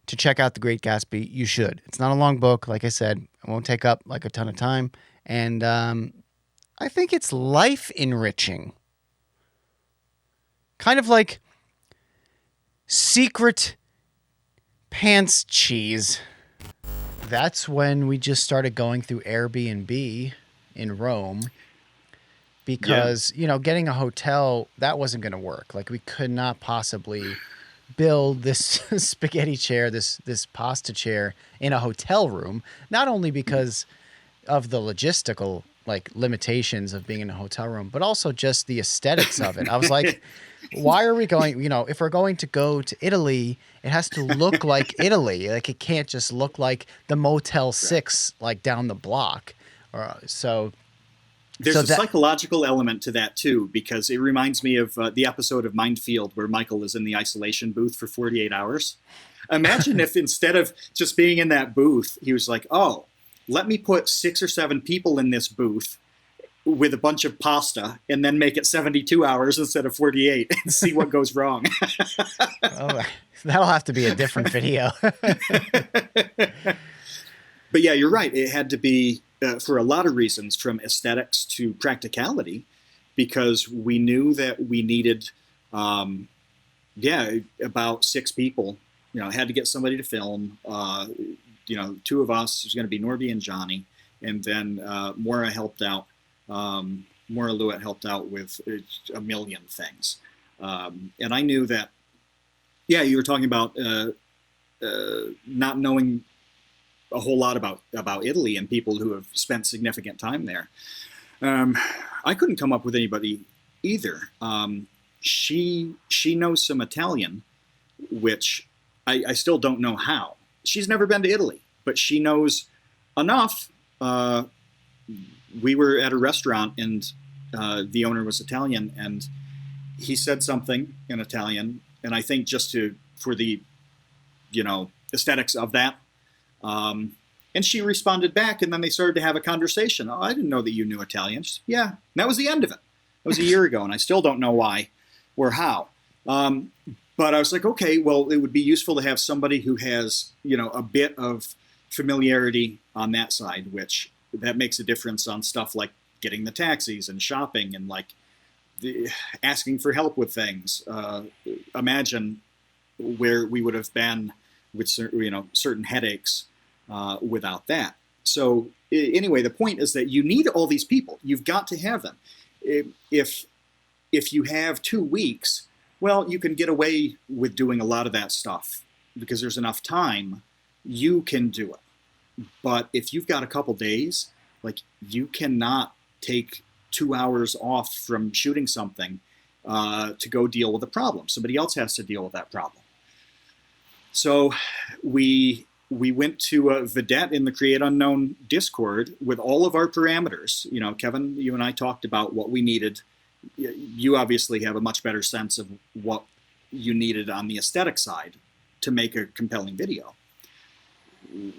Speaker 1: to check out The Great Gatsby, you should. It's not a long book. Like I said, it won't take up like a ton of time. And I think it's life enriching. Kind of like secret pants cheese. That's when we just started going through Airbnb in Rome because, getting a hotel, that wasn't going to work. Like we could not possibly build this spaghetti chair, this pasta chair in a hotel room, not only because of the logistical like limitations of being in a hotel room, but also just the aesthetics of it. I was like, why are we going, if we're going to go to Italy, it has to look like Italy. Like it can't just look like the Motel 6 like down the block.
Speaker 2: There's a psychological element to that too, because it reminds me of the episode of Mindfield where Michael is in the isolation booth for 48 hours. Imagine if instead of just being in that booth, he was like, oh, let me put 6 or 7 people in this booth with a bunch of pasta and then make it 72 hours instead of 48 and see what goes wrong.
Speaker 1: Oh, that'll have to be a different video.
Speaker 2: But yeah, you're right. It had to be, for a lot of reasons, from aesthetics to practicality, because we knew that we needed, about 6 people. Had to get somebody to film. 2 of us, there's going to be Norby and Johnny, and then Maura helped out. Maura Lewitt helped out with a million things. And I knew that, you were talking about not knowing a whole lot about Italy and people who have spent significant time there. I couldn't come up with anybody either. She knows some Italian, which I still don't know how. She's never been to Italy, but she knows enough. We were at a restaurant and the owner was Italian, and he said something in Italian, and I think just for the aesthetics of that. And she responded back, and then they started to have a conversation. Oh, I didn't know that you knew Italian. She said, yeah, and that was the end of it. That was a year ago, and I still don't know why or how. But I was like, okay, well, it would be useful to have somebody who has, a bit of familiarity on that side, which that makes a difference on stuff like getting the taxis and shopping and like asking for help with things. Imagine where we would have been with certain headaches without that. So anyway, the point is that you need all these people. You've got to have them. If you have 2 weeks, well, you can get away with doing a lot of that stuff because there's enough time. You can do it. But if you've got a couple days, like you cannot take 2 hours off from shooting something to go deal with a problem. Somebody else has to deal with that problem. So we went to Vedette in the Create Unknown Discord with all of our parameters. Kevin, you and I talked about what we needed. You obviously have a much better sense of what you needed on the aesthetic side to make a compelling video.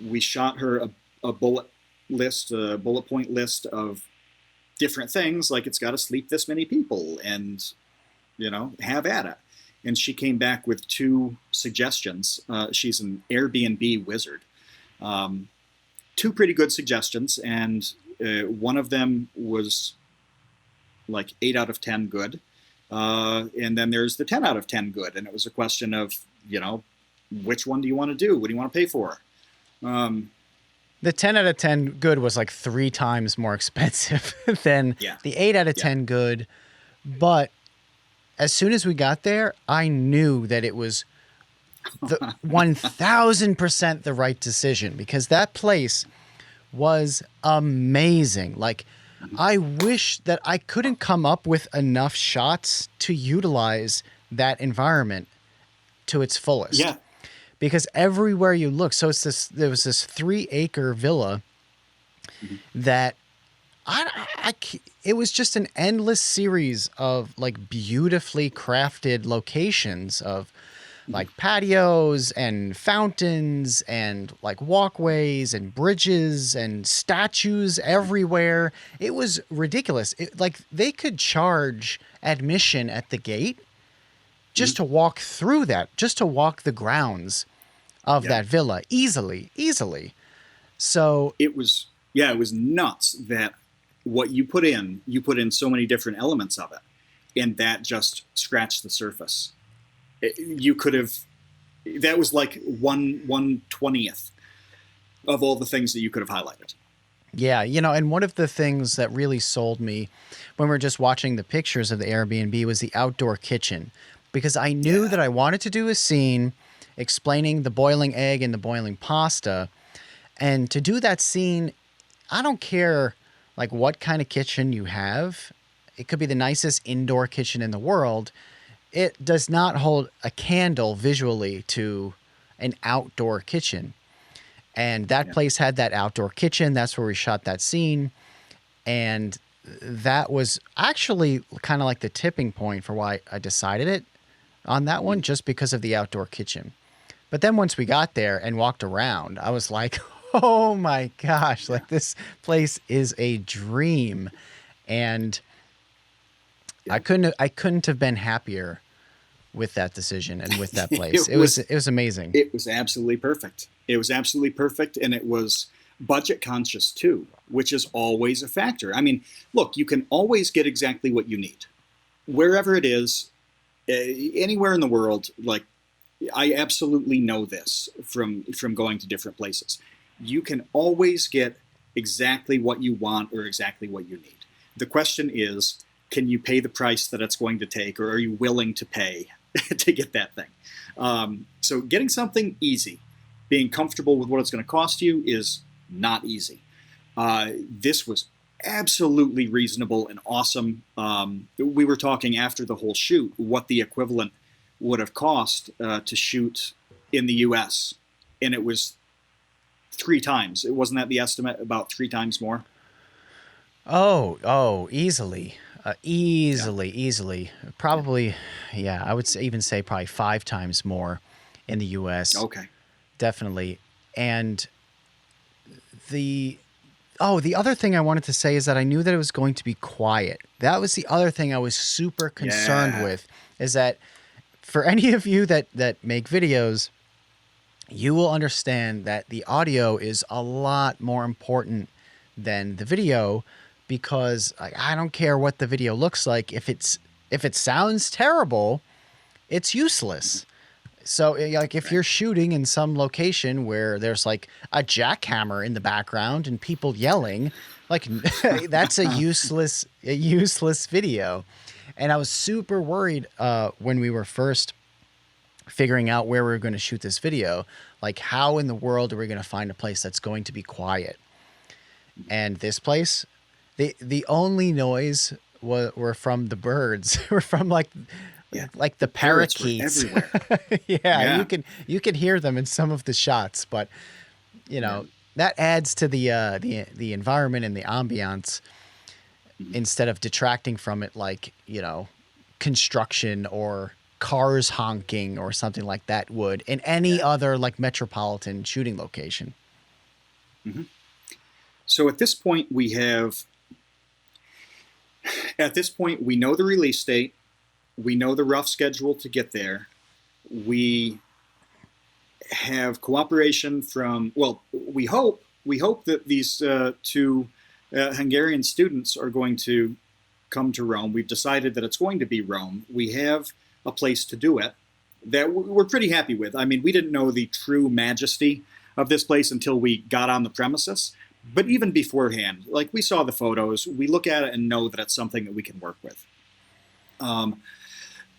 Speaker 2: We shot her a bullet point list of different things, like it's got to sleep this many people and, have at it. And she came back with 2 suggestions. She's an Airbnb wizard. 2 pretty good suggestions, and one of them was like 8 out of 10 good. And then there's the 10 out of 10 good. And it was a question of, which one do you want to do? What do you want to pay for?
Speaker 1: The 10 out of 10 good was like 3 times more expensive than the 8 out of 10 good. But as soon as we got there, I knew that it was the 1000% the right decision, because that place was amazing. Like, I wish that I couldn't come up with enough shots to utilize that environment to its fullest.
Speaker 2: Yeah.
Speaker 1: Because everywhere you look, so there was this 3-acre villa that it was just an endless series of like beautifully crafted locations of like patios and fountains and like walkways and bridges and statues everywhere. It was ridiculous. Like they could charge admission at the gate just to walk through that, just to walk the grounds of that villa easily. So
Speaker 2: it was nuts that what you put in so many different elements of it, and that just scratched the surface. You could have, that was like 1/20th of all the things that you could have highlighted.
Speaker 1: Yeah, and one of the things that really sold me when we were just watching the pictures of the Airbnb was the outdoor kitchen, because I knew that I wanted to do a scene explaining the boiling egg and the boiling pasta. And to do that scene, I don't care like what kind of kitchen you have. It could be the nicest indoor kitchen in the world. It does not hold a candle visually to an outdoor kitchen. And that place had that outdoor kitchen. That's where we shot that scene. And that was actually kind of like the tipping point for why I decided it on that one, just because of the outdoor kitchen. But then once we got there and walked around, I was like, oh my gosh, like this place is a dream. And I couldn't have been happier with that decision and with that place. It was amazing.
Speaker 2: It was absolutely perfect. It was absolutely perfect, and it was budget conscious too, which is always a factor. I mean, look, you can always get exactly what you need, wherever it is, anywhere in the world. Like, I absolutely know this from going to different places. You can always get exactly what you want or exactly what you need. The question is, can you pay the price that it's going to take, or are you willing to pay to get that thing? So getting something easy, being comfortable with what it's going to cost you, is not easy. This was absolutely reasonable and awesome. We were talking after the whole shoot what the equivalent would have cost to shoot in the U.S., and it was 3 times. It wasn't that the estimate, about 3 times more?
Speaker 1: Oh, easily. Easily. Probably, yeah, I would even say probably 5 times more in the U.S.
Speaker 2: Okay.
Speaker 1: Definitely. And the other thing I wanted to say is that I knew that it was going to be quiet. That was the other thing I was super concerned with, is that for any of you that make videos, you will understand that the audio is a lot more important than the video, because I don't care what the video looks like. If it sounds terrible, it's useless. So like if you're shooting in some location where there's like a jackhammer in the background and people yelling, like that's a useless video. And I was super worried when we were first figuring out where we were going to shoot this video, like how in the world are we going to find a place that's going to be quiet? And this place, the only noise were from the birds, were from like the parakeets. Yeah, you can hear them in some of the shots, but that adds to the environment and the ambiance instead of detracting from it, like construction or cars honking or something like that would in any other like metropolitan shooting location.
Speaker 2: Mm-hmm. So at this point we know the release date. We know the rough schedule to get there. We have cooperation from, well, we hope that these 2 Hungarian students are going to come to Rome. We've decided that it's going to be Rome. We have a place to do it that we're pretty happy with. I mean, we didn't know the true majesty of this place until we got on the premises. But even beforehand, like we saw the photos, we look at it and know that it's something that we can work with.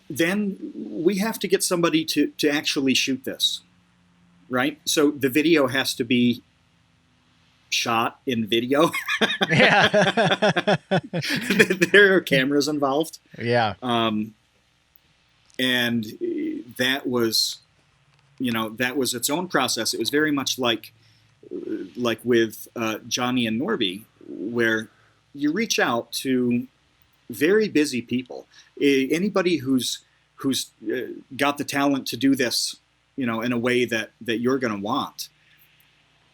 Speaker 2: Then we have to get somebody to actually shoot this, right? So the video has to be shot in video.
Speaker 1: Yeah.
Speaker 2: There are cameras involved.
Speaker 1: Yeah.
Speaker 2: And that was its own process. It was very much like with Johnny and Norby, where you reach out to very busy people. Anybody who's got the talent to do this, in a way that you're going to want.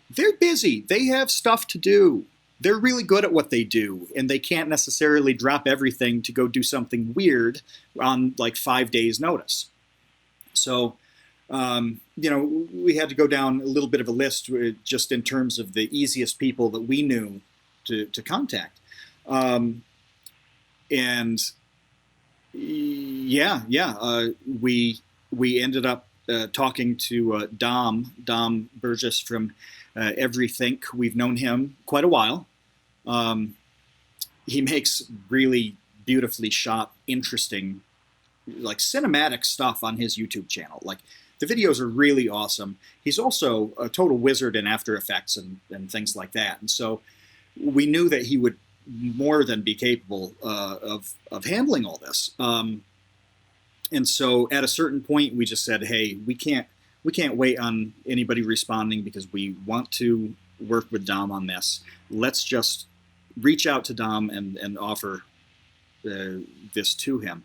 Speaker 2: They're busy. They have stuff to do. They're really good at what they do, and they can't necessarily drop everything to go do something weird on like 5 days' notice. So, we had to go down a little bit of a list just in terms of the easiest people that we knew to contact. We ended up talking to Dom Burgess from Everythink. We've known him quite a while. He makes really beautifully shot, interesting, like cinematic stuff on his YouTube channel. Like the videos are really awesome. He's also a total wizard in After Effects and things like that. And so we knew that he would more than be capable of handling all this. And so at a certain point, we just said, hey, we can't wait on anybody responding because we want to work with Dom on this. Let's just reach out to Dom and offer this to him.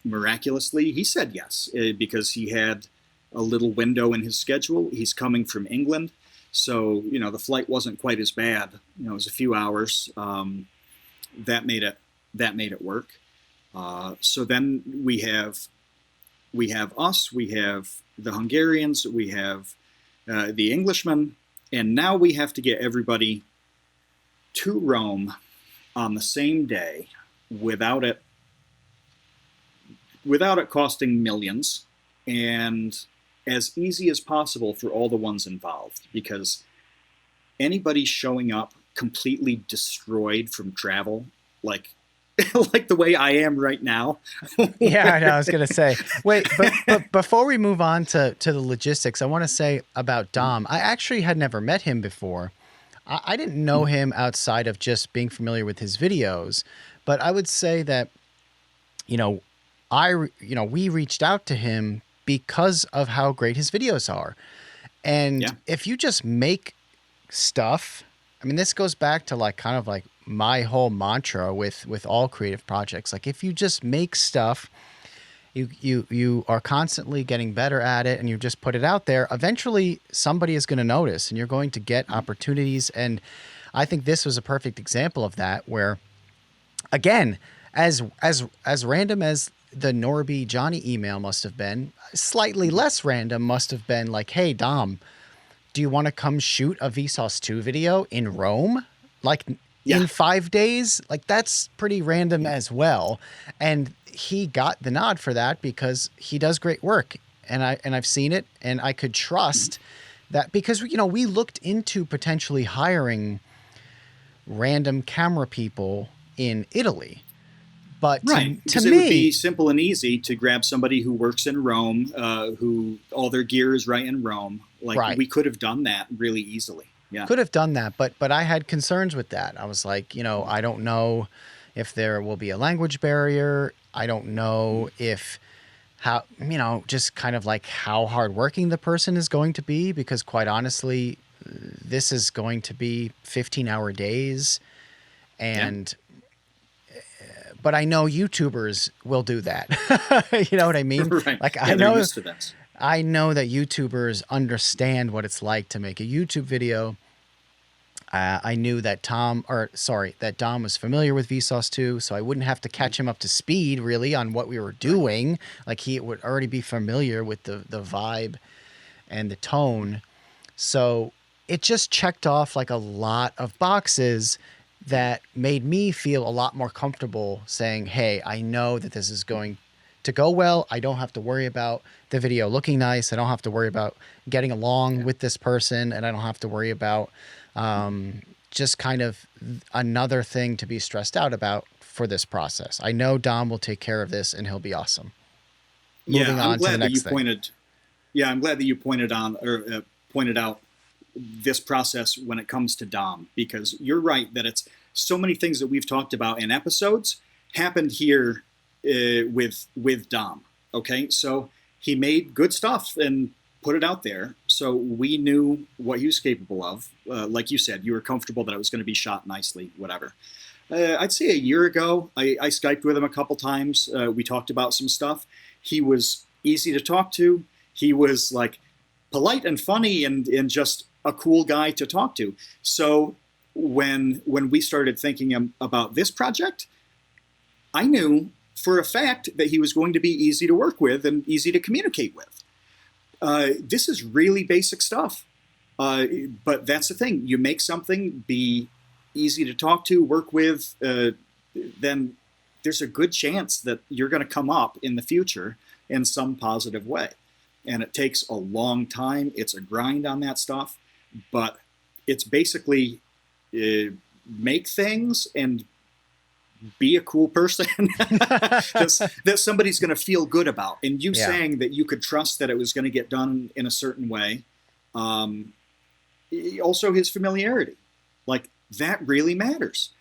Speaker 2: Miraculously, he said yes, because he had a little window in his schedule. He's coming from England, so the flight wasn't quite as bad. It was a few hours. That made it work. So then we have us, we have the Hungarians, we have the Englishmen, and now we have to get everybody to Rome on the same day without it costing millions, and as easy as possible for all the ones involved, because anybody showing up completely destroyed from travel, like the way I am right now.
Speaker 1: Yeah, I know. I was going to say, wait, but before we move on to the logistics, I want to say about Dom. I actually had never met him before. I didn't know him outside of just being familiar with his videos, but I would say that, we reached out to him because of how great his videos are. And if you just make stuff, I mean, this goes back to kind of my whole mantra with all creative projects. Like, if you just make stuff, you are constantly getting better at it, and you just put it out there, eventually somebody is going to notice, and you're going to get opportunities. And I think this was a perfect example of that, where, again, as random as the Norby Johnny email must have been, slightly less random must have been like, hey, Dom, do you want to come shoot a Vsauce 2 video in Rome? In 5 days? That's pretty random as well. And he got the nod for that because he does great work. And I've seen it, and I could trust that, because, we looked into potentially hiring random camera people in Italy. But
Speaker 2: because it would be simple and easy to grab somebody who works in Rome, who all their gear is right in Rome. We could have done that really easily. Yeah,
Speaker 1: could have done that, but I had concerns with that. I was like, I don't know if there will be a language barrier. I don't know if just kind of how hardworking the person is going to be, because quite honestly, this is going to be 15-hour days, and. But I know YouTubers will do that. You know what I mean?
Speaker 2: Right.
Speaker 1: I know that YouTubers understand what it's like to make a YouTube video. I knew that Dom was familiar with Vsauce 2, so I wouldn't have to catch him up to speed really on what we were doing. He would already be familiar with the vibe and the tone. So it just checked off a lot of boxes that made me feel a lot more comfortable saying, hey, I know that this is going to go well. I don't have to worry about the video looking nice. I don't have to worry about getting along with this person. And I don't have to worry about just kind of another thing to be stressed out about for this process. I know Dom will take care of this, and he'll be awesome. Moving on to the next thing.
Speaker 2: I'm glad that you pointed out this process when it comes to Dom, because you're right that it's so many things that we've talked about in episodes happened here with Dom. Okay, so he made good stuff and put it out there, so we knew what he was capable of. Like you said, you were comfortable that it was going to be shot nicely, whatever. I'd say a year ago, I Skyped with him a couple times. We talked about some stuff. He was easy to talk to. He was polite and funny and just a cool guy to talk to. So when we started thinking about this project, I knew for a fact that he was going to be easy to work with and easy to communicate with. This is really basic stuff. But that's the thing. You make something be easy to talk to, work with, then there's a good chance that you're going to come up in the future in some positive way. And it takes a long time. It's a grind on that stuff. But it's basically make things and be a cool person that somebody's going to feel good about. And you saying that you could trust that it was going to get done in a certain way. Also his familiarity. That really matters.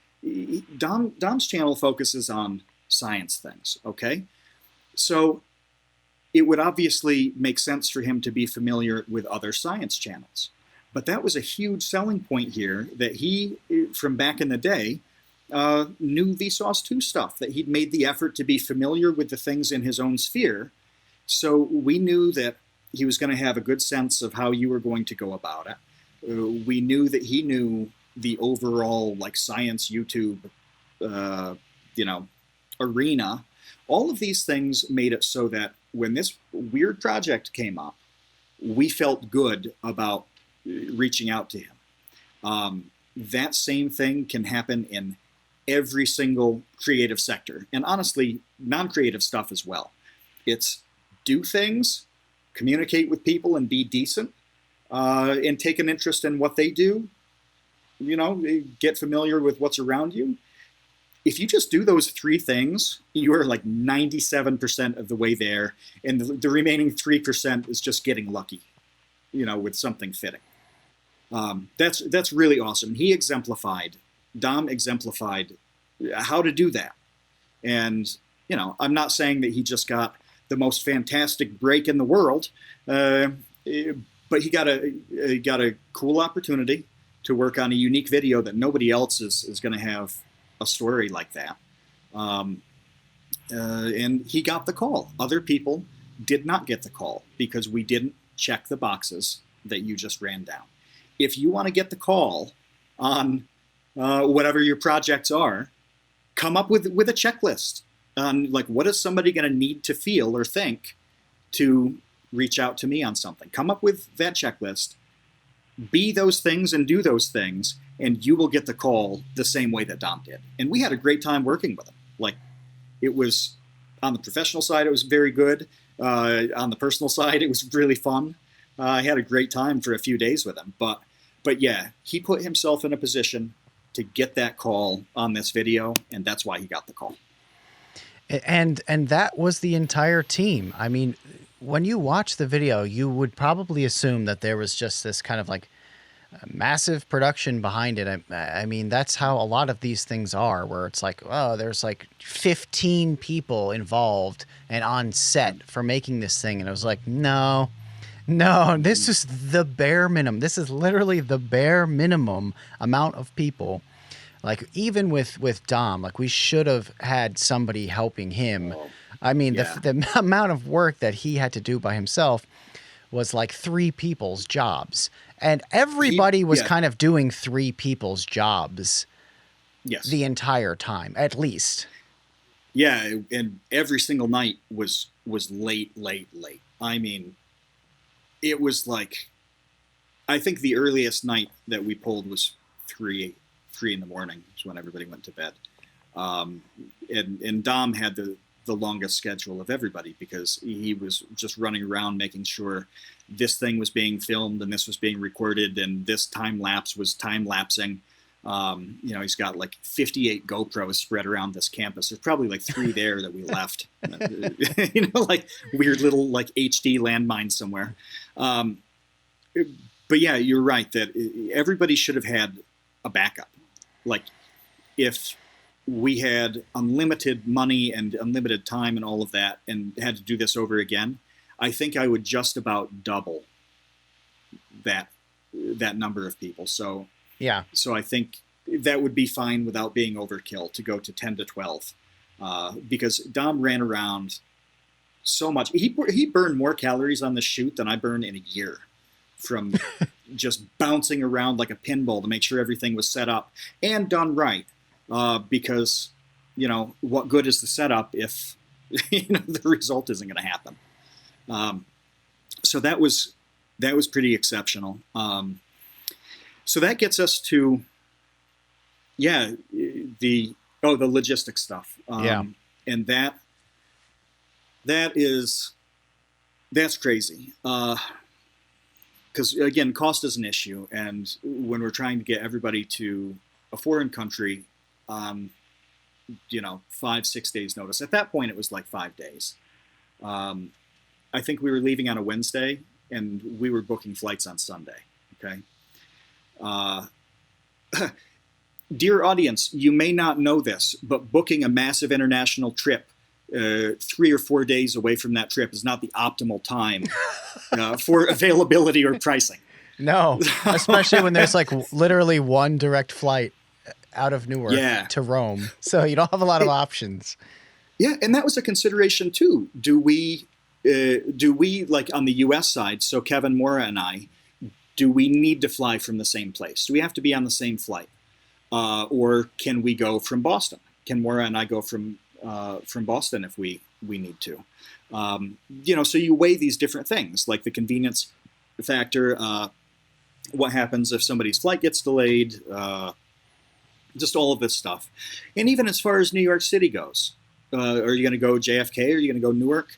Speaker 2: Dom's channel focuses on science things. Okay, so it would obviously make sense for him to be familiar with other science channels. But that was a huge selling point here, that he, from back in the day, knew Vsauce 2 stuff, that he'd made the effort to be familiar with the things in his own sphere. So we knew that he was going to have a good sense of how you were going to go about it. We knew that he knew the overall like science YouTube, arena. All of these things made it so that when this weird project came up, we felt good about reaching out to him. That same thing can happen in every single creative sector, and honestly, non-creative stuff as well. It's do things, communicate with people, and be decent, and take an interest in what they do. Get familiar with what's around you. If you just do those 3 things, you are like 97% of the way there, and the remaining 3% is just getting lucky, with something fitting. That's really awesome. Dom exemplified how to do that. And, I'm not saying that he just got the most fantastic break in the world, but he got a cool opportunity to work on a unique video that nobody else is going to have a story like that. And he got the call. Other people did not get the call because we didn't check the boxes that you just ran down. If you want to get the call on whatever your projects are, come up with a checklist on like what is somebody going to need to feel or think to reach out to me on something. Come up with that checklist, be those things and do those things, and you will get the call the same way that Dom did. And we had a great time working with him. Like, it was, on the professional side, it was very good. On the personal side, it was really fun. I had a great time for a few days with him. But yeah, he put himself in a position to get that call on this video, and that's why he got the call.
Speaker 1: And that was the entire team. I mean, when you watch the video, you would probably assume that there was just this kind of like massive production behind it. I mean, that's how a lot of these things are, where it's like, oh, there's like 15 people involved and on set for making this thing. And it was like, no, this is the bare minimum. This is literally the bare minimum amount of people. Like, even with Dom, like, we should have had somebody helping him. I mean, yeah. the amount of work that he had to do by himself was like 3 people's jobs. And everybody was kind of doing 3 people's jobs the entire time, at least.
Speaker 2: Yeah, and every single night was late. I mean, it was like, I think the earliest night that we pulled was 3 in the morning, is when everybody went to bed. And Dom had the longest schedule of everybody because he was just running around making sure this thing was being filmed and this was being recorded and this time lapse was time lapsing. He's got like 58 GoPros spread around this campus. There's probably like 3 there that we left, like weird little like HD landmines somewhere. But yeah, you're right that everybody should have had a backup. Like, if we had unlimited money and unlimited time and all of that and had to do this over again, I think I would just about double that number of people. So yeah. So I think that would be fine without being overkill to go to 10 to 12, because Dom ran around so much. He burned more calories on the shoot than I burned in a year from just bouncing around like a pinball to make sure everything was set up and done right. Because, what good is the setup if, the result isn't going to happen? So that was pretty exceptional. So that gets us to, the logistics stuff. And that's crazy. Because again, cost is an issue. And when we're trying to get everybody to a foreign country, 5-6 days notice. At that point, it was like 5 days. I think we were leaving on a Wednesday, and we were booking flights on Sunday. Okay. dear audience, you may not know this, but booking a massive international trip 3 or 4 days away from that trip is not the optimal time for availability or pricing.
Speaker 1: No, especially when there's like literally one direct flight out of Newark to Rome. So you don't have a lot of options.
Speaker 2: Yeah, and that was a consideration too. Do we like on the U.S. side, so Kevin, Maura, and I, do we need to fly from the same place? Do we have to be on the same flight? Or can we go from Boston? Can Maura and I go from Boston if we need to? So you weigh these different things, like the convenience factor, what happens if somebody's flight gets delayed, just all of this stuff. And even as far as New York City goes, are you going to go JFK? Are you going to go Newark?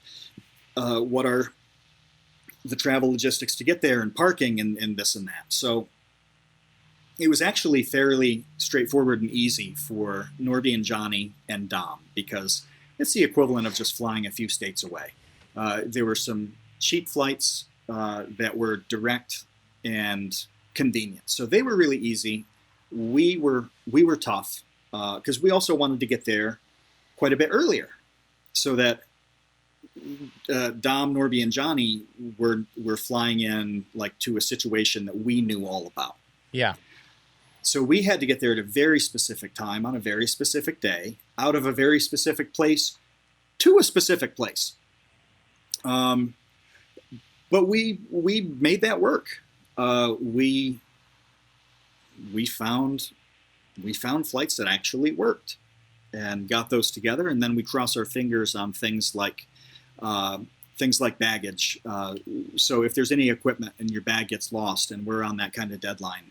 Speaker 2: What are the travel logistics to get there and parking and this and that? So it was actually fairly straightforward and easy for Norby and Johnny and Dom, because it's the equivalent of just flying a few states away. There were some cheap flights that were direct and convenient. So they were really easy. We were tough because we also wanted to get there quite a bit earlier, so that Dom, Norby, and Johnny were flying in like to a situation that we knew all about.
Speaker 1: Yeah.
Speaker 2: So we had to get there at a very specific time on a very specific day, out of a very specific place to a specific place. But we made that work. We found flights that actually worked and got those together, and then we cross our fingers on things like baggage. So if there's any equipment and your bag gets lost and we're on that kind of deadline,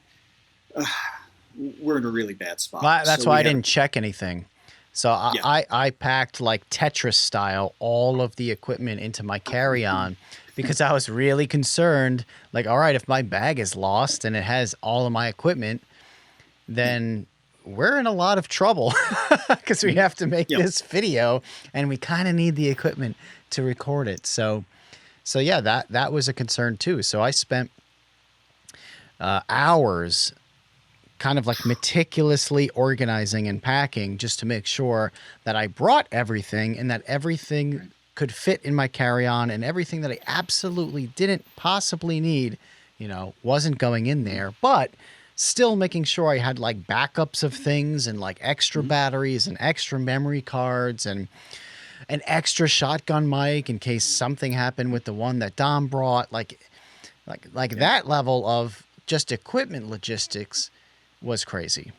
Speaker 2: we're in a really bad spot.
Speaker 1: That's why I didn't check anything. So I packed like Tetris style all of the equipment into my carry-on because I was really concerned. Like, all right, if my bag is lost and it has all of my equipment, then we're in a lot of trouble because we have to make this video and we kind of need the equipment to record it. So yeah, that was a concern too. So I spent hours kind of like meticulously organizing and packing just to make sure that I brought everything and that everything could fit in my carry-on, and everything that I absolutely didn't possibly need, wasn't going in there, but still making sure I had like backups of things and like extra batteries and extra memory cards and an extra shotgun mic in case something happened with the one that Dom brought. Like that level of just equipment logistics was crazy.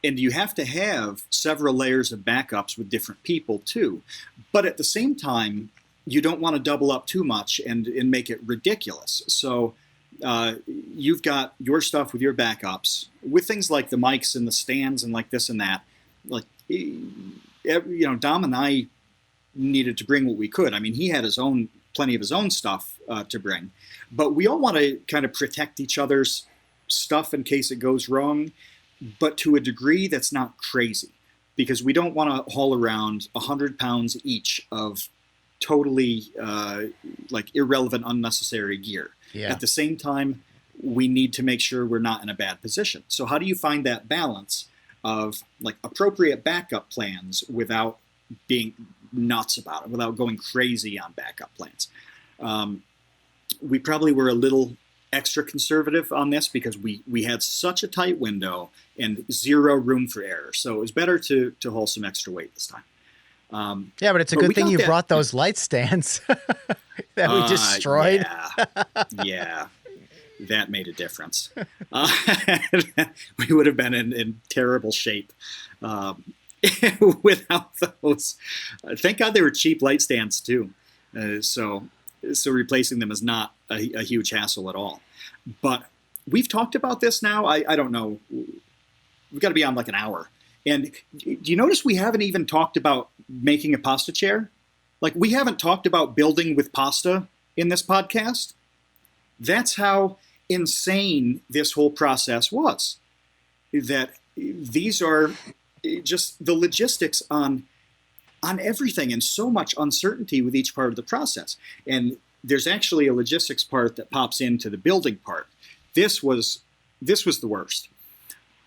Speaker 2: And you have to have several layers of backups with different people too. But at the same time, you don't want to double up too much and make it ridiculous. So you've got your stuff with your backups, with things like the mics and the stands and like this and that. Like, Dom and I needed to bring what we could. I mean, he had plenty of his own stuff to bring. But we all want to kind of protect each other's stuff in case it goes wrong, but to a degree that's not crazy, because we don't want to haul around 100 pounds each of totally irrelevant, unnecessary gear. Yeah. At the same time, we need to make sure we're not in a bad position. So how do you find that balance of like appropriate backup plans without being nuts about it, without going crazy on backup plans? We probably were a little extra conservative on this because we had such a tight window and zero room for error. So it was better to haul some extra weight this time.
Speaker 1: Yeah, but it's a good thing you brought those light stands that we destroyed.
Speaker 2: Yeah, that made a difference. We would have been in terrible shape without those. Thank God they were cheap light stands too. So replacing them is not a huge hassle at all. But we've talked about this now. I don't know. We've got to be on like an hour. And do you notice we haven't even talked about making a pasta chair? Like, we haven't talked about building with pasta in this podcast. That's how insane this whole process was. That these are just the logistics on everything, and so much uncertainty with each part of the process. And there's actually a logistics part that pops into the building part. This was the worst.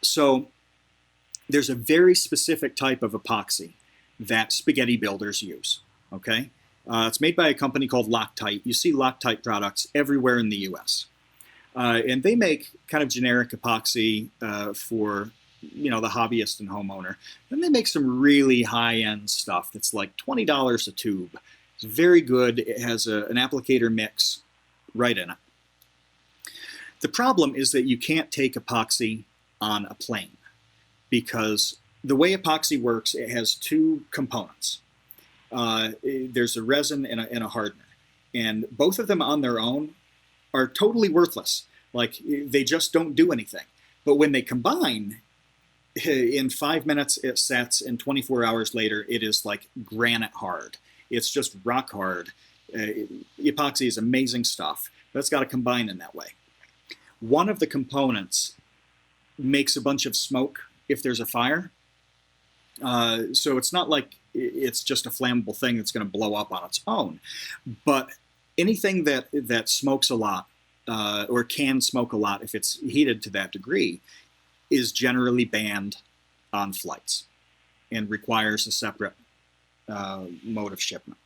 Speaker 2: So there's a very specific type of epoxy that spaghetti builders use, okay? It's made by a company called Loctite. You see Loctite products everywhere in the U.S. And they make kind of generic epoxy for, the hobbyist and homeowner. Then they make some really high-end stuff that's like $20 a tube. It's very good. It has an applicator mix right in it. The problem is that you can't take epoxy on a plane, because the way epoxy works, it has two components. There's a resin and a hardener. And both of them on their own are totally worthless. Like, they just don't do anything. But when they combine, in 5 minutes it sets, and 24 hours later it is like granite hard. It's just rock hard. Epoxy is amazing stuff, but it's got to combine in that way. One of the components makes a bunch of smoke if there's a fire. So it's not like it's just a flammable thing that's going to blow up on its own. But anything that smokes a lot, or can smoke a lot if it's heated to that degree, is generally banned on flights and requires a separate mode of shipment.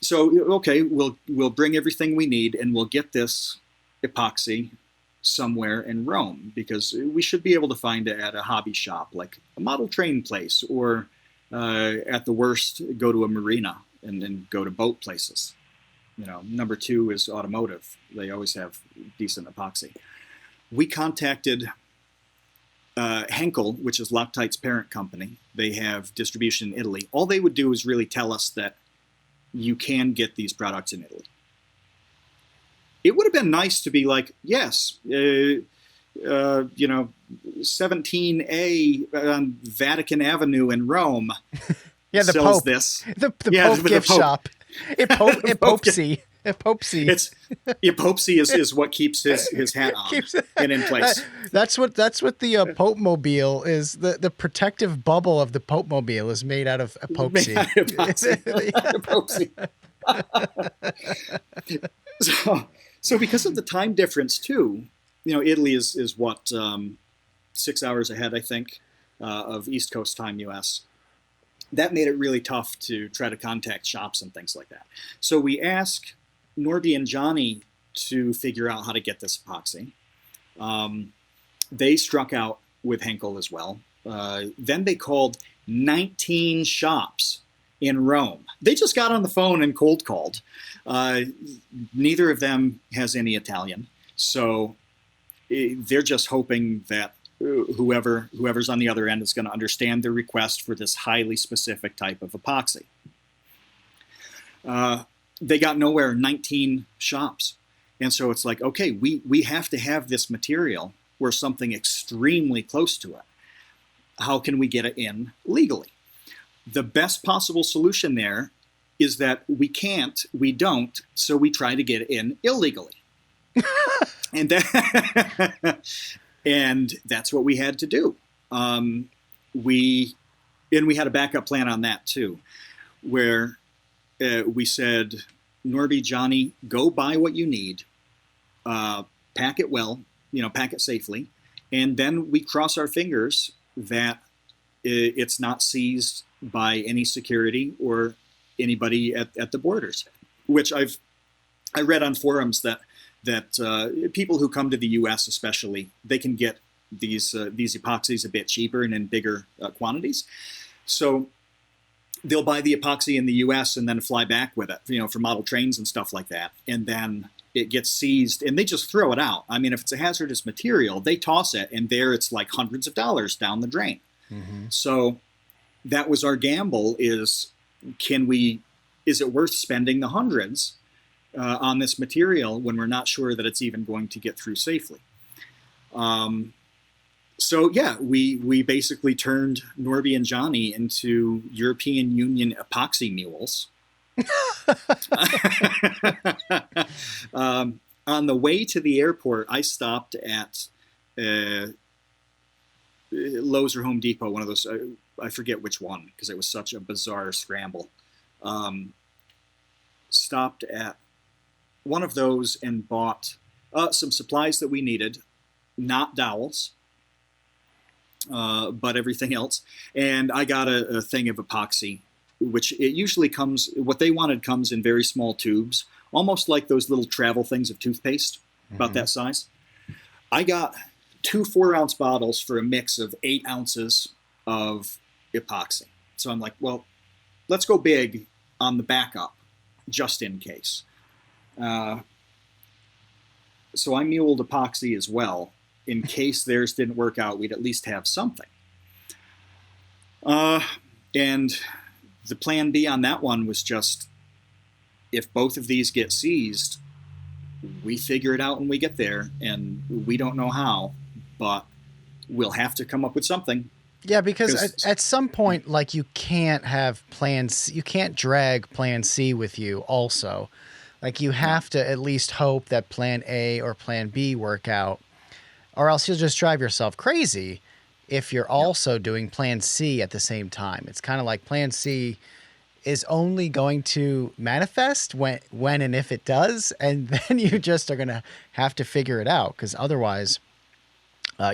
Speaker 2: So, okay, we'll bring everything we need, and we'll get this epoxy somewhere in Rome, because we should be able to find it at a hobby shop, like a model train place, or at the worst, go to a marina and then go to boat places. Number two is automotive. They always have decent epoxy. We contacted Henkel, which is Loctite's parent company. They have distribution in Italy. All they would do is really tell us that you can get these products in Italy. It would have been nice to be like, yes, 17A on Vatican Avenue in Rome sells
Speaker 1: Pope.
Speaker 2: this.
Speaker 1: The Pope gift shop. Epopsy. It's
Speaker 2: Epopsy is what keeps his hat on and in place.
Speaker 1: That's what the Pope Mobile is. The protective bubble of the Pope Mobile is made out of epoxy.
Speaker 2: Epoxy. So because of the time difference too, Italy is what 6 hours ahead, I think, of East Coast time, U.S. That made it really tough to try to contact shops and things like that. So we asked Norby and Johnny to figure out how to get this epoxy. They struck out with Henkel as well. Then they called 19 shops in Rome. They just got on the phone and cold called. Neither of them has any Italian, so they're just hoping that whoever's on the other end is going to understand their request for this highly specific type of epoxy. They got nowhere, 19 shops. And so it's like, okay, we have to have this material or something extremely close to it. How can we get it in legally? The best possible solution there is that we don't, so we try to get it in illegally. and that's what we had to do. We had a backup plan on that too, where we said, Norby, Johnny, go buy what you need, pack it well, pack it safely, and then we cross our fingers that it's not seized by any security or anybody at the borders. Which I read on forums that people who come to the U.S. especially, they can get these epoxies a bit cheaper and in bigger quantities. So they'll buy the epoxy in the U.S. and then fly back with it, for model trains and stuff like that. And then it gets seized and they just throw it out. I mean, if it's a hazardous material, they toss it, and there it's like hundreds of dollars down the drain. Mm-hmm. So that was our gamble: is it worth spending the hundreds on this material when we're not sure that it's even going to get through safely? So yeah, we basically turned Norby and Johnny into European Union epoxy mules. On the way to the airport, I stopped at Lowe's or Home Depot, one of those. I forget which one, because it was such a bizarre scramble. Stopped at one of those and bought some supplies that we needed, not dowels, but everything else. And I got a thing of epoxy, which it usually comes, what they wanted comes in very small tubes, almost like those little travel things of toothpaste, about that size. I got 2 4-ounce bottles for a mix of 8 ounces of epoxy. So I'm like, well, let's go big on the backup, just in case. So I muled epoxy as well. In case theirs didn't work out, we'd at least have something. And the plan B on that one was just, if both of these get seized, we figure it out when we get there, and we don't know how, but we'll have to come up with something.
Speaker 1: Yeah, because at some point, like, you can't have plan C, you can't drag plan C with you also. Like, you have to at least hope that plan A or plan B work out, or else you'll just drive yourself crazy if you're also doing plan C at the same time. It's kind of like plan C is only going to manifest when and if it does, and then you just are going to have to figure it out, because otherwise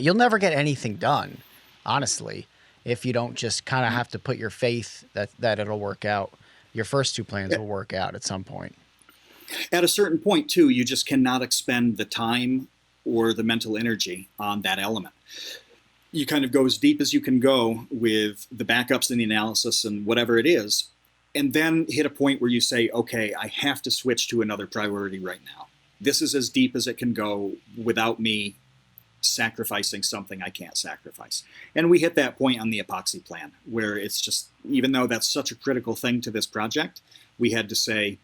Speaker 1: you'll never get anything done, honestly, if you don't just kind of have to put your faith that it'll work out. Your first 2 plans will work out at some point.
Speaker 2: At a certain point, too, you just cannot expend the time or the mental energy on that element. You kind of go as deep as you can go with the backups and the analysis and whatever it is, and then hit a point where you say, okay, I have to switch to another priority right now. This is as deep as it can go without me sacrificing something I can't sacrifice. And we hit that point on the epoxy plan, where it's just, even though that's such a critical thing to this project, we had to say,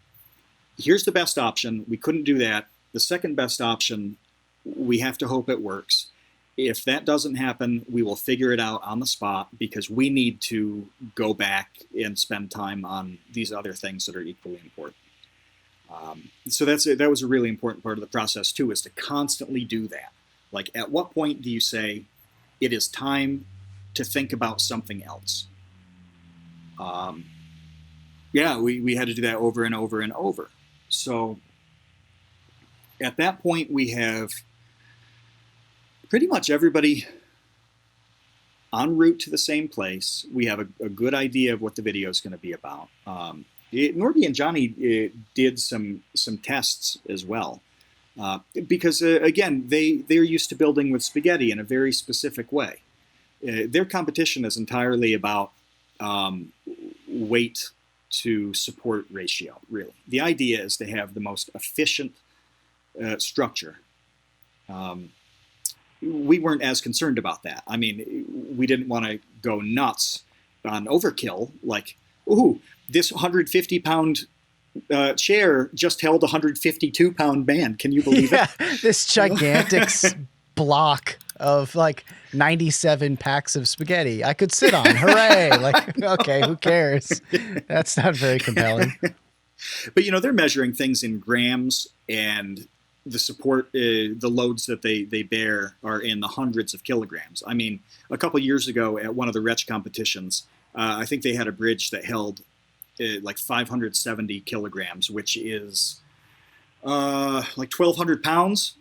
Speaker 2: here's the best option. We couldn't do that. The second best option, we have to hope it works. If that doesn't happen, we will figure it out on the spot, because we need to go back and spend time on these other things that are equally important. So that was a really important part of the process too, is to constantly do that. Like, at what point do you say it is time to think about something else? We had to do that over and over and over. So at that point, we have pretty much everybody en route to the same place. We have a good idea of what the video is going to be about. Norby and Johnny did some tests as well, because again, they're used to building with spaghetti in a very specific way. Their competition is entirely about weight to support ratio, really. The idea is to have the most efficient structure. We weren't as concerned about that. I mean, we didn't want to go nuts on overkill, like, ooh, this 150-pound chair just held a 152-pound man. Can you believe it?
Speaker 1: This gigantic block of like 97 packs of spaghetti I could sit on. Hooray! Like, okay, who cares? That's not very compelling.
Speaker 2: But, they're measuring things in grams, and the support, the loads that they bear are in the hundreds of kilograms. I mean, a couple years ago at one of the Wretch competitions, I think they had a bridge that held like 570 kilograms, which is like 1,200 pounds.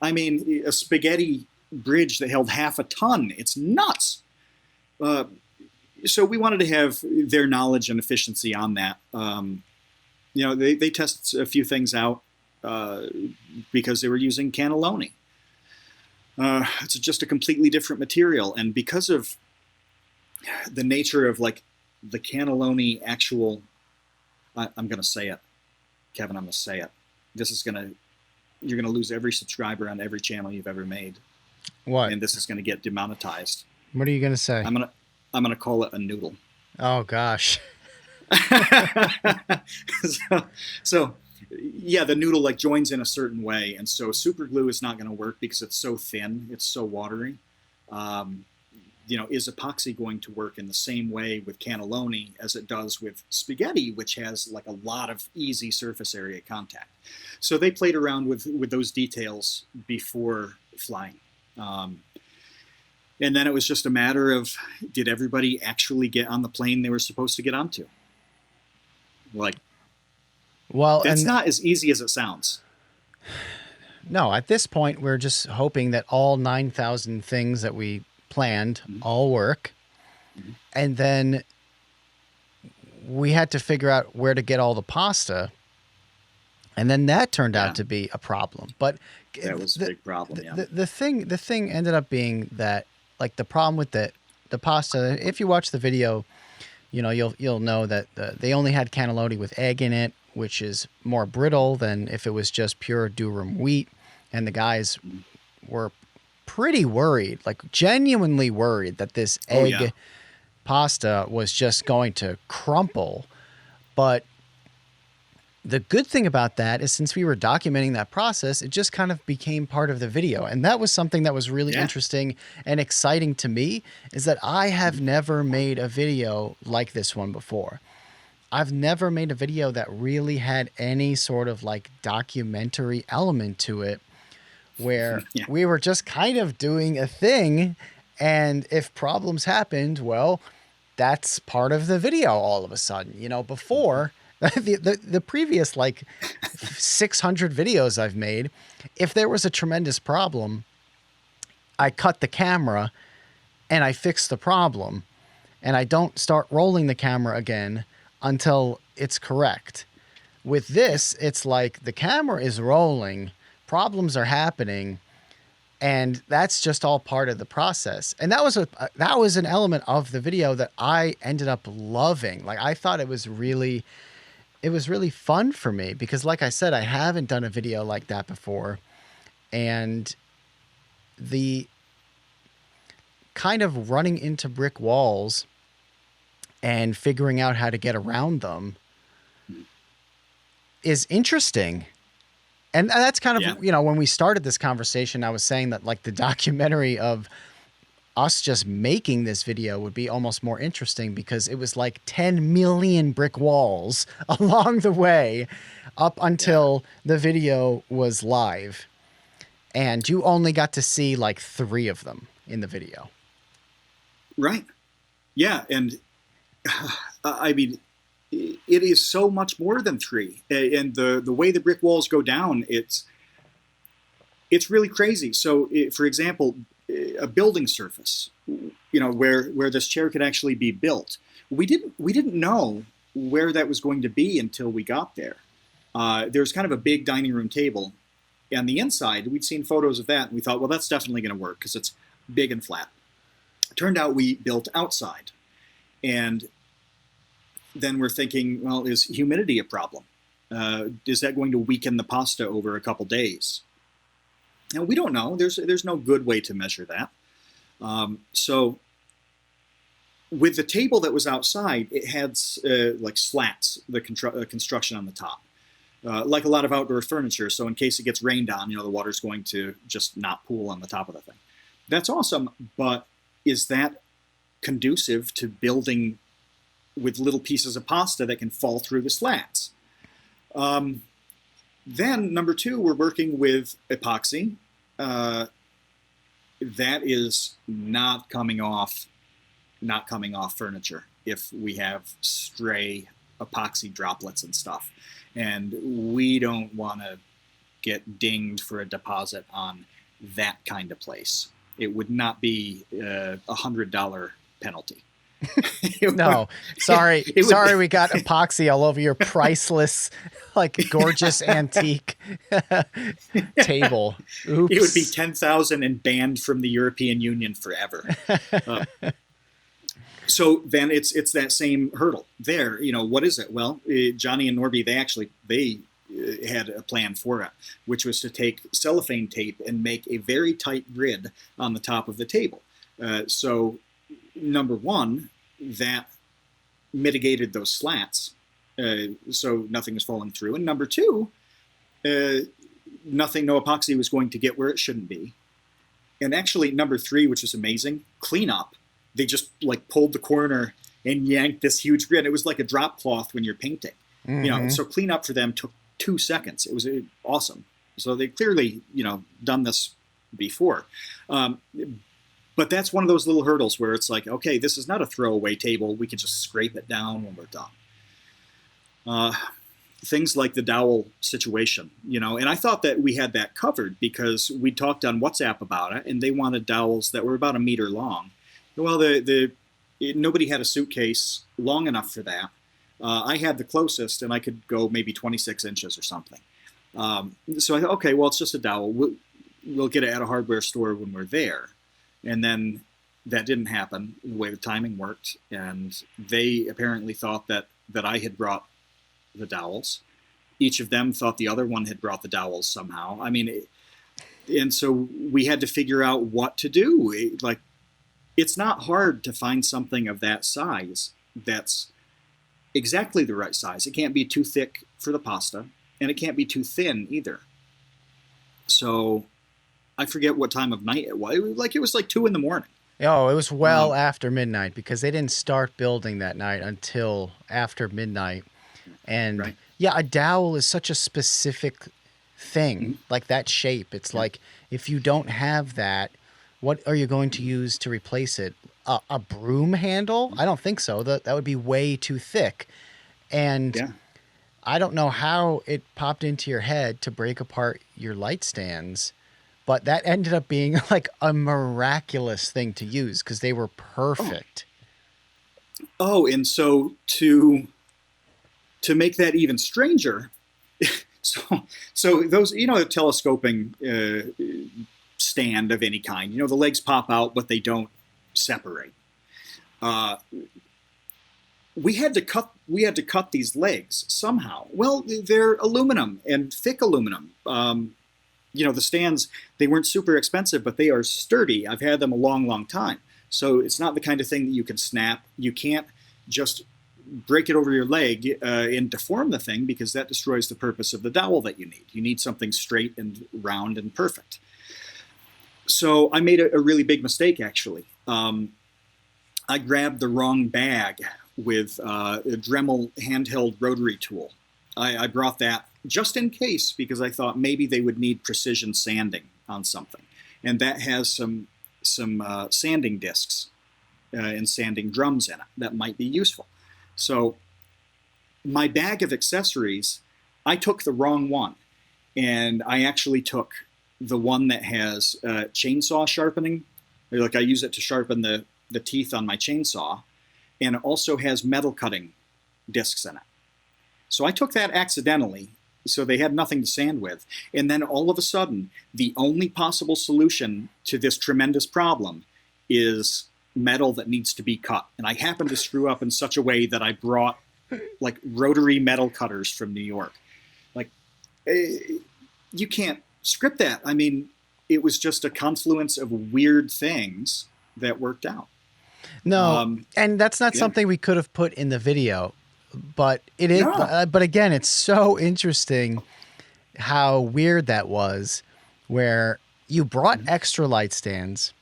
Speaker 2: I mean, a spaghetti bridge that held half a ton. It's nuts. So we wanted to have their knowledge and efficiency on that. They test a few things out because they were using cannelloni. It's just a completely different material. And because of the nature of like the cannelloni actual, I'm going to say it, Kevin, I'm going to say it. You're going to lose every subscriber on every channel you've ever made.
Speaker 1: What?
Speaker 2: And this is going to get demonetized.
Speaker 1: What are you going to say?
Speaker 2: I'm going to call it a noodle.
Speaker 1: Oh gosh.
Speaker 2: So yeah, the noodle like joins in a certain way, and so super glue is not going to work because it's so thin, it's so watery. Is epoxy going to work in the same way with cannelloni as it does with spaghetti, which has like a lot of easy surface area contact? So they played around with those details before flying. And then it was just a matter of, did everybody actually get on the plane they were supposed to get onto? Like, well, that's not as easy as it sounds.
Speaker 1: No, at this point, we're just hoping that all 9,000 things that we planned, all work. And then we had to figure out where to get all the pasta. And then that turned out to be a problem. But
Speaker 2: that was a big problem.
Speaker 1: The thing ended up being that, like, the problem with the pasta, if you watch the video, you know, you'll know that they only had cannelloni with egg in it, which is more brittle than if it was just pure durum wheat. And the guys were pretty worried, like genuinely worried, that this egg pasta was just going to crumple. But the good thing about that is, since we were documenting that process, it just kind of became part of the video. And that was something that was really interesting and exciting to me, is that I have never made a video like this one before. I've never made a video that really had any sort of like documentary element to it, where we were just kind of doing a thing. And if problems happened, well, that's part of the video all of a sudden. You know, before... The previous like 600 videos I've made, if there was a tremendous problem, I cut the camera and I fix the problem, and I don't start rolling the camera again until it's correct. With this, it's like the camera is rolling, problems are happening, and that's just all part of the process. And that was an element of the video that I ended up loving. Like, I thought it was really fun for me, because like I said, I haven't done a video like that before. And the kind of running into brick walls and figuring out how to get around them is interesting. And that's kind of, you know, when we started this conversation, I was saying that like the documentary of us just making this video would be almost more interesting, because it was like 10 million brick walls along the way up until the video was live. And you only got to see like 3 of them in the video.
Speaker 2: Right. Yeah. And I mean, it is so much more than 3. And the way the brick walls go down, it's really crazy. So for example, a building surface, you know, where this chair could actually be built. We didn't know where that was going to be until we got there. There's kind of a big dining room table. On the inside, we'd seen photos of that, and we thought, well, that's definitely going to work because it's big and flat. Turned out we built outside. And then we're thinking, well, is humidity a problem? Is that going to weaken the pasta over a couple days? Now, we don't know. There's no good way to measure that. So with the table that was outside, it had like slats, the construction on the top, like a lot of outdoor furniture. So in case it gets rained on, you know, the water's going to just not pool on the top of the thing. That's awesome, but is that conducive to building with little pieces of pasta that can fall through the slats? Then, number 2, we're working with epoxy. That is not coming off furniture if we have stray epoxy droplets and stuff. And we don't want to get dinged for a deposit on that kind of place. It would not be a $100 penalty.
Speaker 1: No, sorry. Sorry, we got epoxy all over your priceless, like, gorgeous antique table. Oops.
Speaker 2: It would be 10,000 and banned from the European Union forever. So then it's that same hurdle there. You know, what is it? Well, Johnny and Norby, they had a plan for it, which was to take cellophane tape and make a very tight grid on the top of the table. So number 1, that mitigated those slats, so nothing was falling through. And number 2, no epoxy was going to get where it shouldn't be. And actually, number 3, which was amazing, cleanup. They just like pulled the corner and yanked this huge grid. It was like a drop cloth when you're painting. Mm-hmm. You know, so cleanup for them took 2 seconds. It was awesome. So they clearly, you know, done this before. But that's one of those little hurdles where it's like, okay, this is not a throwaway table. We can just scrape it down when we're done. things like the dowel situation, and I thought that we had that covered because we talked on WhatsApp about it, and they wanted dowels that were about a meter long. Well, nobody had a suitcase long enough for that. I had the closest, and I could go maybe 26 inches or something. So I thought, okay, well, it's just a dowel. We'll get it at a hardware store when we're there. And then that didn't happen the way the timing worked, and they apparently thought that I had brought the dowels. Each of them thought the other one had brought the dowels somehow. I mean, and so we had to figure out what to do. It's not hard to find something of that size that's exactly the right size. It can't be too thick for the pasta, and it can't be too thin either. So I forget what time of night it was. It was like 2 a.m.
Speaker 1: Oh, it was well after midnight because they didn't start building that night until after midnight. And
Speaker 2: right.
Speaker 1: Yeah, a dowel is such a specific thing,
Speaker 2: Mm-hmm.
Speaker 1: like that shape. It's like if you don't have that, what are you going to use to replace it? A broom handle? I don't think so. That would be way too thick. And I don't know how it popped into your head to break apart your light stands, but that ended up being like a miraculous thing to use because they were perfect.
Speaker 2: Oh, and so to make that even stranger, so those, the telescoping stand of any kind, the legs pop out, but they don't separate. We had to cut these legs somehow. Well, they're aluminum and thick aluminum. The stands, they weren't super expensive, but they are sturdy. I've had them a long, long time. So it's not the kind of thing that you can snap. You can't just break it over your leg and deform the thing because that destroys the purpose of the dowel that you need. You need something straight and round and perfect. So I made a really big mistake, actually. I grabbed the wrong bag with a Dremel handheld rotary tool. I brought that just in case because I thought maybe they would need precision sanding on something. And that has some sanding discs and sanding drums in it that might be useful. So my bag of accessories, I took the wrong one. And I actually took the one that has chainsaw sharpening. I use it to sharpen the teeth on my chainsaw. And it also has metal cutting discs in it. So I took that accidentally, so they had nothing to sand with. And then all of a sudden, the only possible solution to this tremendous problem is metal that needs to be cut. And I happened to screw up in such a way that I brought rotary metal cutters from New York. You can't script that. I mean, it was just a confluence of weird things that worked out.
Speaker 1: No, and that's not something we could have put in the video, but it is. No. But again, it's so interesting how weird that was, where you brought extra light stands.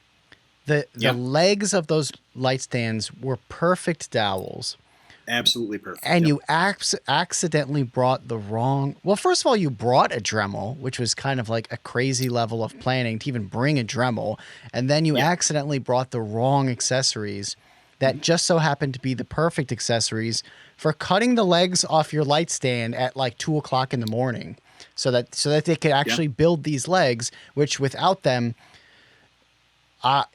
Speaker 1: The legs of those light stands were perfect dowels.
Speaker 2: Absolutely perfect.
Speaker 1: And you accidentally brought the wrong... Well, first of all, you brought a Dremel, which was kind of like a crazy level of planning to even bring a Dremel. And then you accidentally brought the wrong accessories that just so happened to be the perfect accessories for cutting the legs off your light stand at like 2 o'clock in the morning so that they could actually build these legs, which without them... I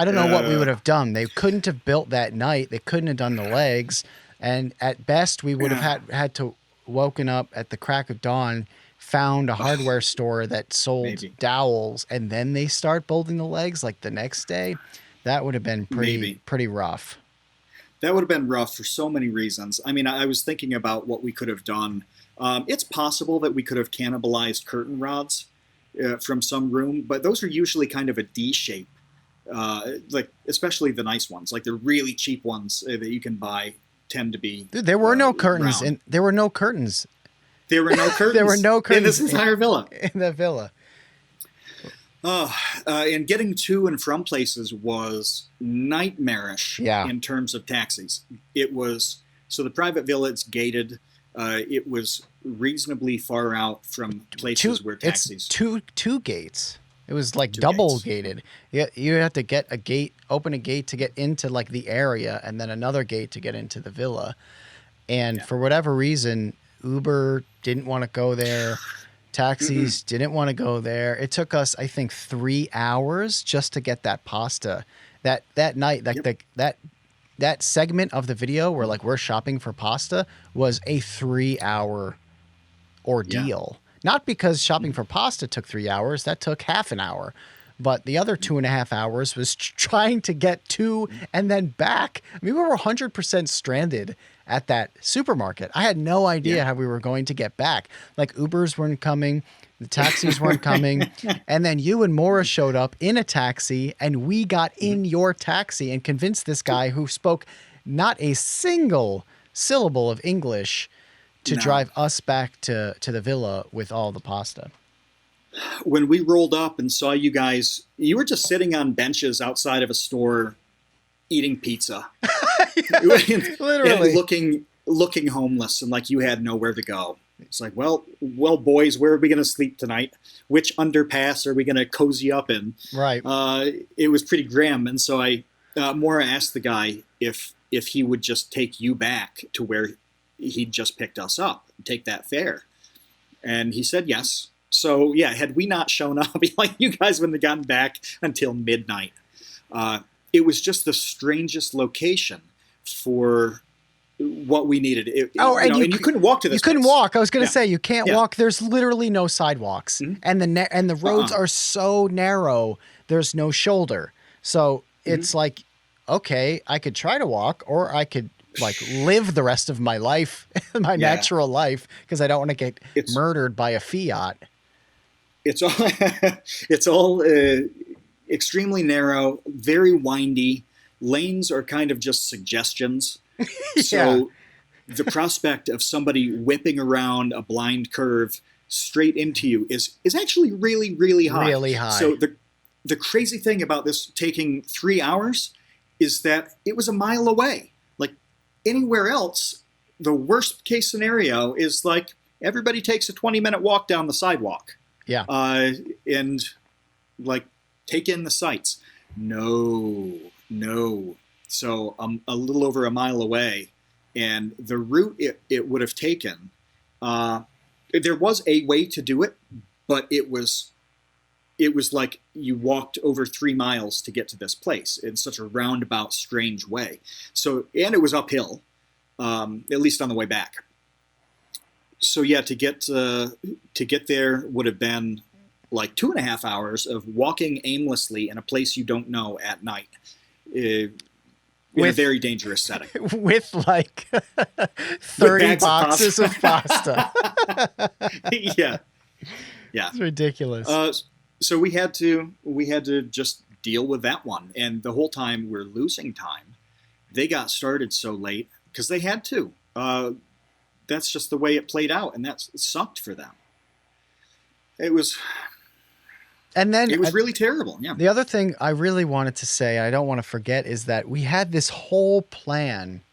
Speaker 1: don't know what we would have done. They couldn't have built that night. They couldn't have done the legs. And at best, we would have had to woken up at the crack of dawn, found a hardware store that sold dowels, and then they start building the legs like the next day. That would have been pretty rough.
Speaker 2: That would have been rough for so many reasons. I mean, I was thinking about what we could have done. It's possible that we could have cannibalized curtain rods from some room, but those are usually kind of a D shape, especially the nice ones, like the really cheap ones that you can buy tend to be.
Speaker 1: Dude, there were no curtains,
Speaker 2: round.
Speaker 1: There were no curtains.
Speaker 2: There were no curtains.
Speaker 1: There were no curtains
Speaker 2: in this entire villa.
Speaker 1: In the villa.
Speaker 2: And getting to and from places was nightmarish in terms of taxis. It was so the private villa, it's gated. It was reasonably far out from places where taxis.
Speaker 1: It's two gates. It was like double gated. You had to open a gate to get into like the area, and then another gate to get into the villa. And for whatever reason, Uber didn't want to go there. Taxis didn't want to go there. It took us, I think, 3 hours just to get that pasta. That night, like that segment of the video where like we're shopping for pasta was a 3-hour ordeal. Not because shopping for pasta took 3 hours, that took half an hour. But the other 2.5 hours was trying to get to and then back. I mean, we were 100% stranded at that supermarket. I had no idea how we were going to get back. Like Ubers weren't coming, the taxis weren't coming. And then you and Maura showed up in a taxi, and we got in your taxi and convinced this guy who spoke not a single syllable of English to drive us back to the villa with all the pasta.
Speaker 2: When we rolled up and saw you guys, you were just sitting on benches outside of a store eating pizza.
Speaker 1: Literally.
Speaker 2: And looking homeless and like you had nowhere to go. It's like, well, boys, where are we going to sleep tonight? Which underpass are we going to cozy up in?
Speaker 1: Right.
Speaker 2: It was pretty grim. And so Maura asked the guy if he would just take you back to where he'd just picked us up and take that fare. And he said yes. So, yeah, had we not shown up, like you guys wouldn't have gotten back until midnight. It was just the strangest location for what we needed. And you couldn't walk to this.
Speaker 1: You couldn't walk. I was going to say, you can't walk. There's literally no sidewalks.
Speaker 2: Mm-hmm.
Speaker 1: And the roads are so narrow, there's no shoulder. So it's like, okay, I could try to walk, or I could like live the rest of my life, my natural life, because I don't want to get murdered by a Fiat.
Speaker 2: It's all extremely narrow, very windy. Lanes are kind of just suggestions. So the prospect of somebody whipping around a blind curve straight into you is actually really, really high.
Speaker 1: Really high.
Speaker 2: So the crazy thing about this taking 3 hours is that it was a mile away. Like anywhere else, the worst case scenario is like everybody takes a 20-minute walk down the sidewalk.
Speaker 1: Yeah.
Speaker 2: And like take in the sights. No. So a little over a mile away, and the route it would have taken, there was a way to do it, but it was like you walked over 3 miles to get to this place in such a roundabout, strange way. So, and it was uphill, at least on the way back. So yeah, to get there would have been like 2.5 hours of walking aimlessly in a place you don't know at night, in a very dangerous setting.
Speaker 1: With like 30 boxes of pasta.
Speaker 2: Yeah.
Speaker 1: It's ridiculous.
Speaker 2: So we had to just deal with that one, and the whole time we're losing time. They got started so late because they had to. That's just the way it played out, and that sucked for them. It was really terrible. Yeah.
Speaker 1: The other thing I really wanted to say, I don't want to forget, is that we had this whole plan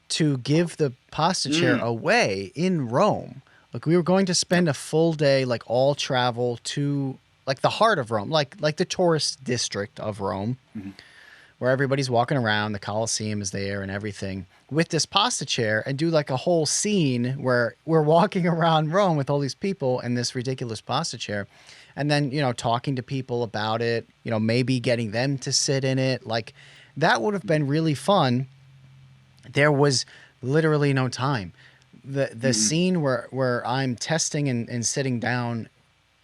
Speaker 1: to give the pasta chair away in Rome. Like we were going to spend a full day, like all travel to like the heart of Rome, like the tourist district of Rome, where everybody's walking around, the Colosseum is there and everything, with this pasta chair, and do like a whole scene where we're walking around Rome with all these people and this ridiculous pasta chair. And then, talking to people about it, maybe getting them to sit in it. Like that would have been really fun. There was literally no time. The scene where I'm testing and sitting down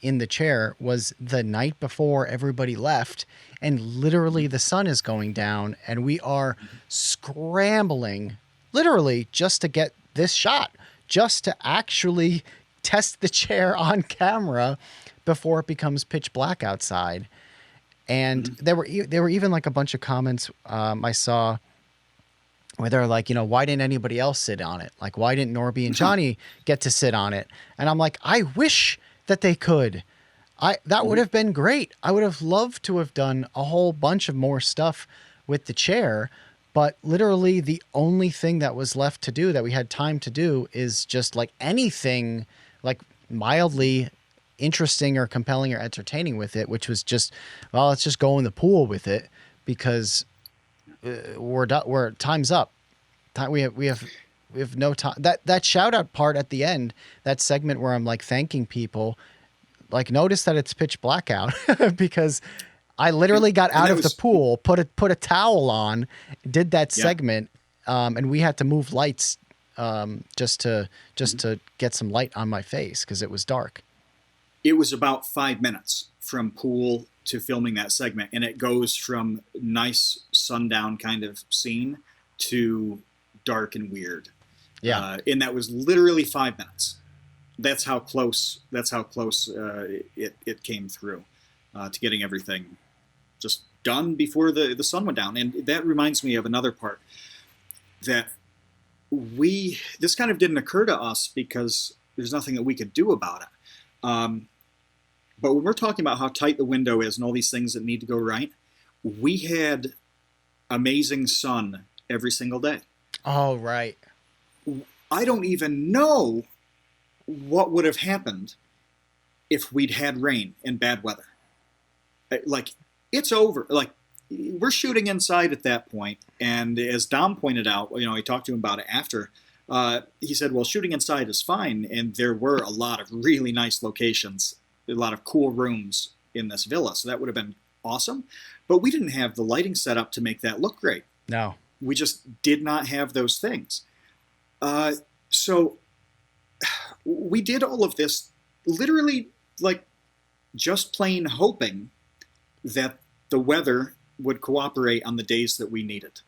Speaker 1: in the chair was the night before everybody left, and literally the sun is going down, and we are scrambling literally just to get this shot, just to actually test the chair on camera before it becomes pitch black outside. And there were even like a bunch of comments I saw where they're like, why didn't anybody else sit on it? Like, why didn't Norby and Johnny get to sit on it? And I'm like, I wish that they could. That would have been great. I would have loved to have done a whole bunch of more stuff with the chair, but literally the only thing that was left to do that we had time to do is just like anything like mildly interesting or compelling or entertaining with it, which was just, well, let's just go in the pool with it because we're time's up. We have have no time. That shout out part at the end, that segment where I'm like thanking people, like notice that it's pitch black out because I literally got out of the pool, put a towel on, did that segment, and we had to move lights just to get some light on my face because it was dark.
Speaker 2: It was about 5 minutes from pool to filming that segment, and it goes from nice sundown kind of scene to dark and weird. Yeah, and that was literally 5 minutes. That's how close. It came through to getting everything just done before the sun went down. And that reminds me of another part that this kind of didn't occur to us because there's nothing that we could do about it. But when we're talking about how tight the window is and all these things that need to go right, we had amazing sun every single day.
Speaker 1: Oh, right.
Speaker 2: I don't even know what would have happened if we'd had rain and bad weather. Like, it's over. Like, we're shooting inside at that point, and as Dom pointed out, I talked to him about it after. He said, well, shooting inside is fine, and there were a lot of really nice locations, a lot of cool rooms in this villa, so that would have been awesome. But we didn't have the lighting set up to make that look great.
Speaker 1: No.
Speaker 2: We just did not have those things. So we did all of this literally like just plain hoping that the weather would cooperate on the days that we needed.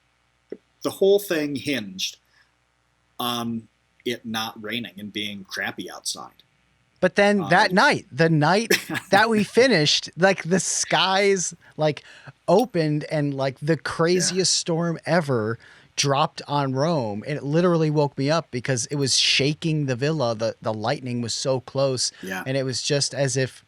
Speaker 2: The whole thing hinged on it not raining and being crappy outside.
Speaker 1: But then the night that we finished, like the skies like opened and like the craziest storm ever dropped on Rome, and it literally woke me up because it was shaking the villa. The lightning was so close, and it was just as if,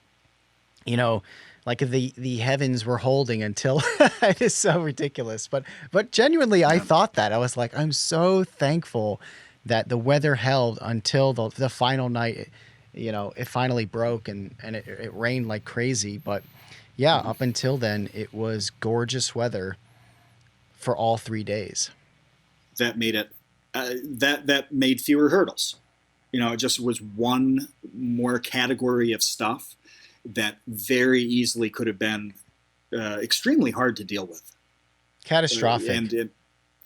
Speaker 1: like the heavens were holding until it is so ridiculous. But genuinely, I thought that. I was like, I'm so thankful that the weather held until the final night. It finally broke and it rained like crazy. But yeah, up until then, it was gorgeous weather for all 3 days.
Speaker 2: That made it, that made fewer hurdles. It just was one more category of stuff that very easily could have been extremely hard to deal with.
Speaker 1: Catastrophic.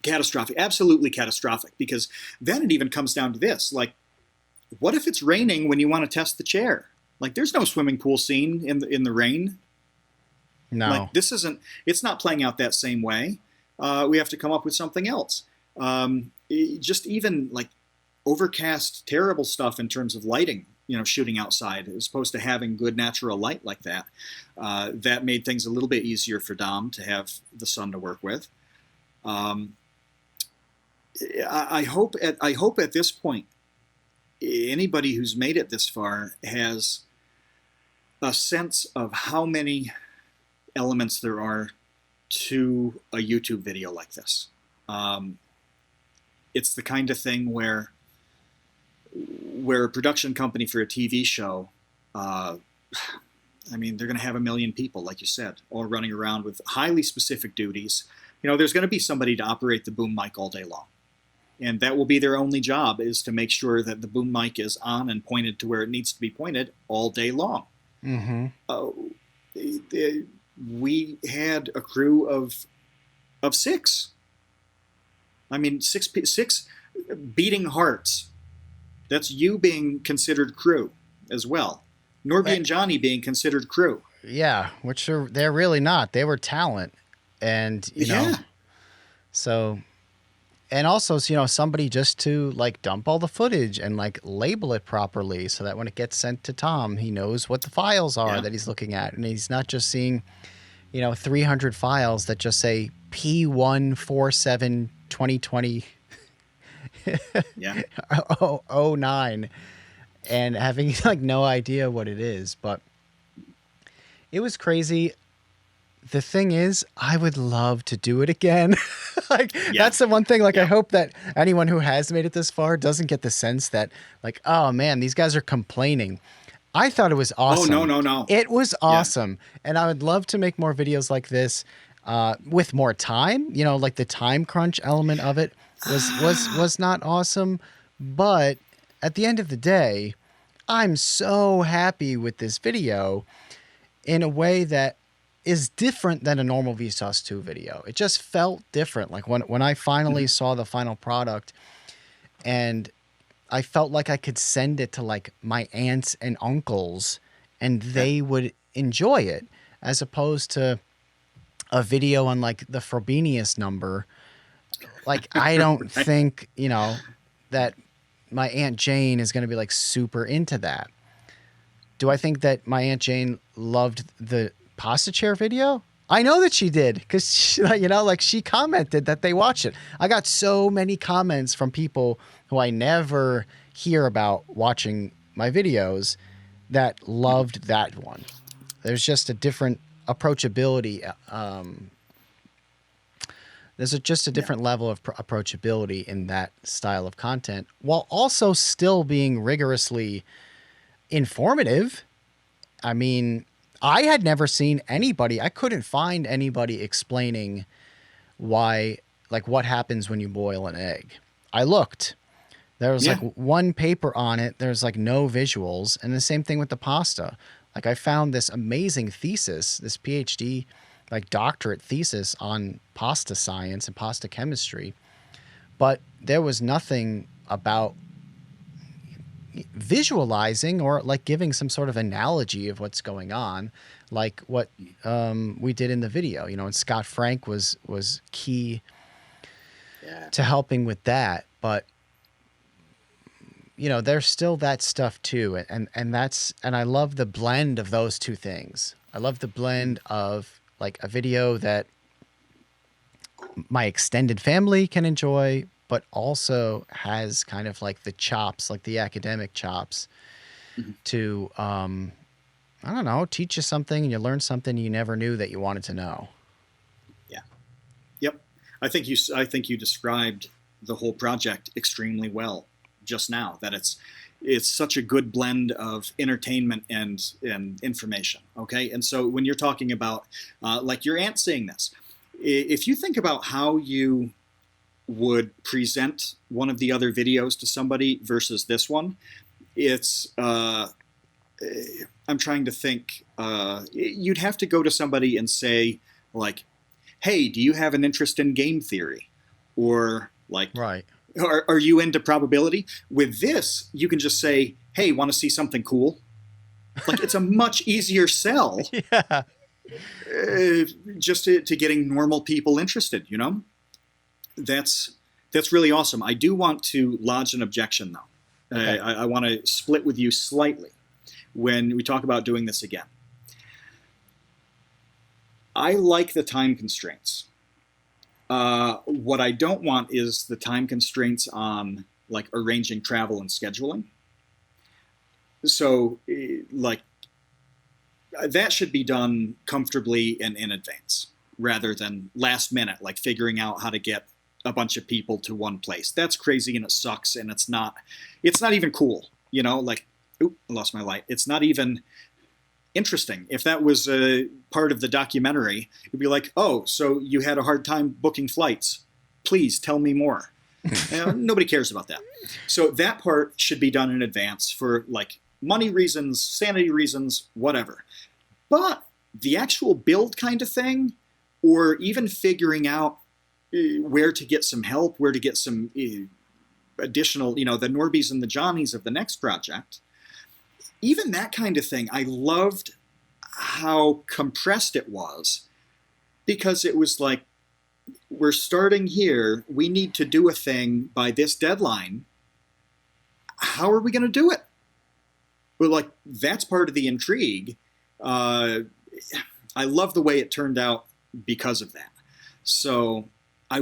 Speaker 2: Catastrophic, absolutely catastrophic, because then it even comes down to this, like, what if it's raining when you want to test the chair? Like, there's no swimming pool scene in the rain.
Speaker 1: No.
Speaker 2: Like, it's not playing out that same way. We have to come up with something else. Just even like overcast, terrible stuff in terms of lighting, shooting outside as opposed to having good natural light like that. That made things a little bit easier for Dom to have the sun to work with. I hope at this point, anybody who's made it this far has a sense of how many elements there are to a YouTube video like this. It's the kind of thing where a production company for a TV show, they're going to have 1 million people, like you said, all running around with highly specific duties. There's going to be somebody to operate the boom mic all day long. And that will be their only job, is to make sure that the boom mic is on and pointed to where it needs to be pointed all day long.
Speaker 1: Mm-hmm.
Speaker 2: We had a crew of 6. Six beating hearts. That's you being considered crew as well. Norby and Johnny being considered crew.
Speaker 1: Yeah, which they're really not. They were talent. And, so... And also, somebody just to like dump all the footage and like label it properly so that when it gets sent to Tom, he knows what the files are that he's looking at. And he's not just seeing, 300 files that just say P147 2020 09 and having like no idea what it is. But it was crazy. The thing is, I would love to do it again. That's the one thing. I hope that anyone who has made it this far doesn't get the sense that, like, oh man, these guys are complaining. I thought it was awesome.
Speaker 2: Oh, no.
Speaker 1: It was awesome. And I would love to make more videos like this. with more time. You know, like the time crunch element of it was not awesome. But at the end of the day, I'm so happy with this video in a way that is different than a normal Vsauce 2 video. It just felt different. Like when I finally saw the final product, and I felt like I could send it to like my aunts and uncles and they would enjoy it, as opposed to a video on like the Frobenius number. Like, I don't think, you know, that my Aunt Jane is going to be like super into that. Do I think that my Aunt Jane loved the pasta chair video? I know that she did, because, you know, like she commented that they watched it. I got so many comments from people who I never hear about watching my videos that loved that one. There's just a different approachability. There's just a different level of approachability in that style of content, while also still being rigorously informative. I mean, I had never seen anybody, I couldn't find anybody explaining why, like what happens when you boil an egg. I looked. There was like one paper on it. There's like no visuals. And the same thing with the pasta. Like I found this amazing thesis, this PhD, like doctorate thesis on pasta science and pasta chemistry. But there was nothing about visualizing or like giving some sort of analogy of what's going on, like what we did in the video, you know, and Scott Frank was key to helping with that. But you know, there's still that stuff too, and I love the blend of those two things. I love the blend of like a video that my extended family can enjoy, but also has kind of like the chops, like the academic chops to, I don't know, teach you something and you learn something you never knew that you wanted to know.
Speaker 2: Yeah. Yep. I think you described the whole project extremely well just now, that it's such a good blend of entertainment and information. Okay. And so when you're talking about, like your aunt saying this, if you think about how you would present one of the other videos to somebody versus this one, it's I'm trying to think, you'd have to go to somebody and say like, hey, do you have an interest in game theory? Or like,
Speaker 1: right,
Speaker 2: are you into probability? With this, you can just say, hey, want to see something cool? Like, it's a much easier sell.
Speaker 1: Yeah.
Speaker 2: Just to getting normal people interested, you know? That's really awesome. I do want to lodge an objection, though. Okay. I want to split with you slightly when we talk about doing this again. I like the time constraints. What I don't want is the time constraints on like arranging travel and scheduling. So like that should be done comfortably and in advance rather than last minute, like figuring out how to get a bunch of people to one place. That's crazy and it sucks and it's not even cool, you know, like, oop, I lost my light. It's not even interesting. If that was a part of the documentary, it'd be like, oh, so you had a hard time booking flights. Please tell me more. Nobody cares about that. So that part should be done in advance for like money reasons, sanity reasons, whatever. But the actual build kind of thing, or even figuring out where to get some help, where to get some additional, you know, the Norbies and the Johnnies of the next project, even that kind of thing, I loved how compressed it was, because it was like, we're starting here, we need to do a thing by this deadline. How are we going to do it? But like, that's part of the intrigue. I love the way it turned out because of that. So I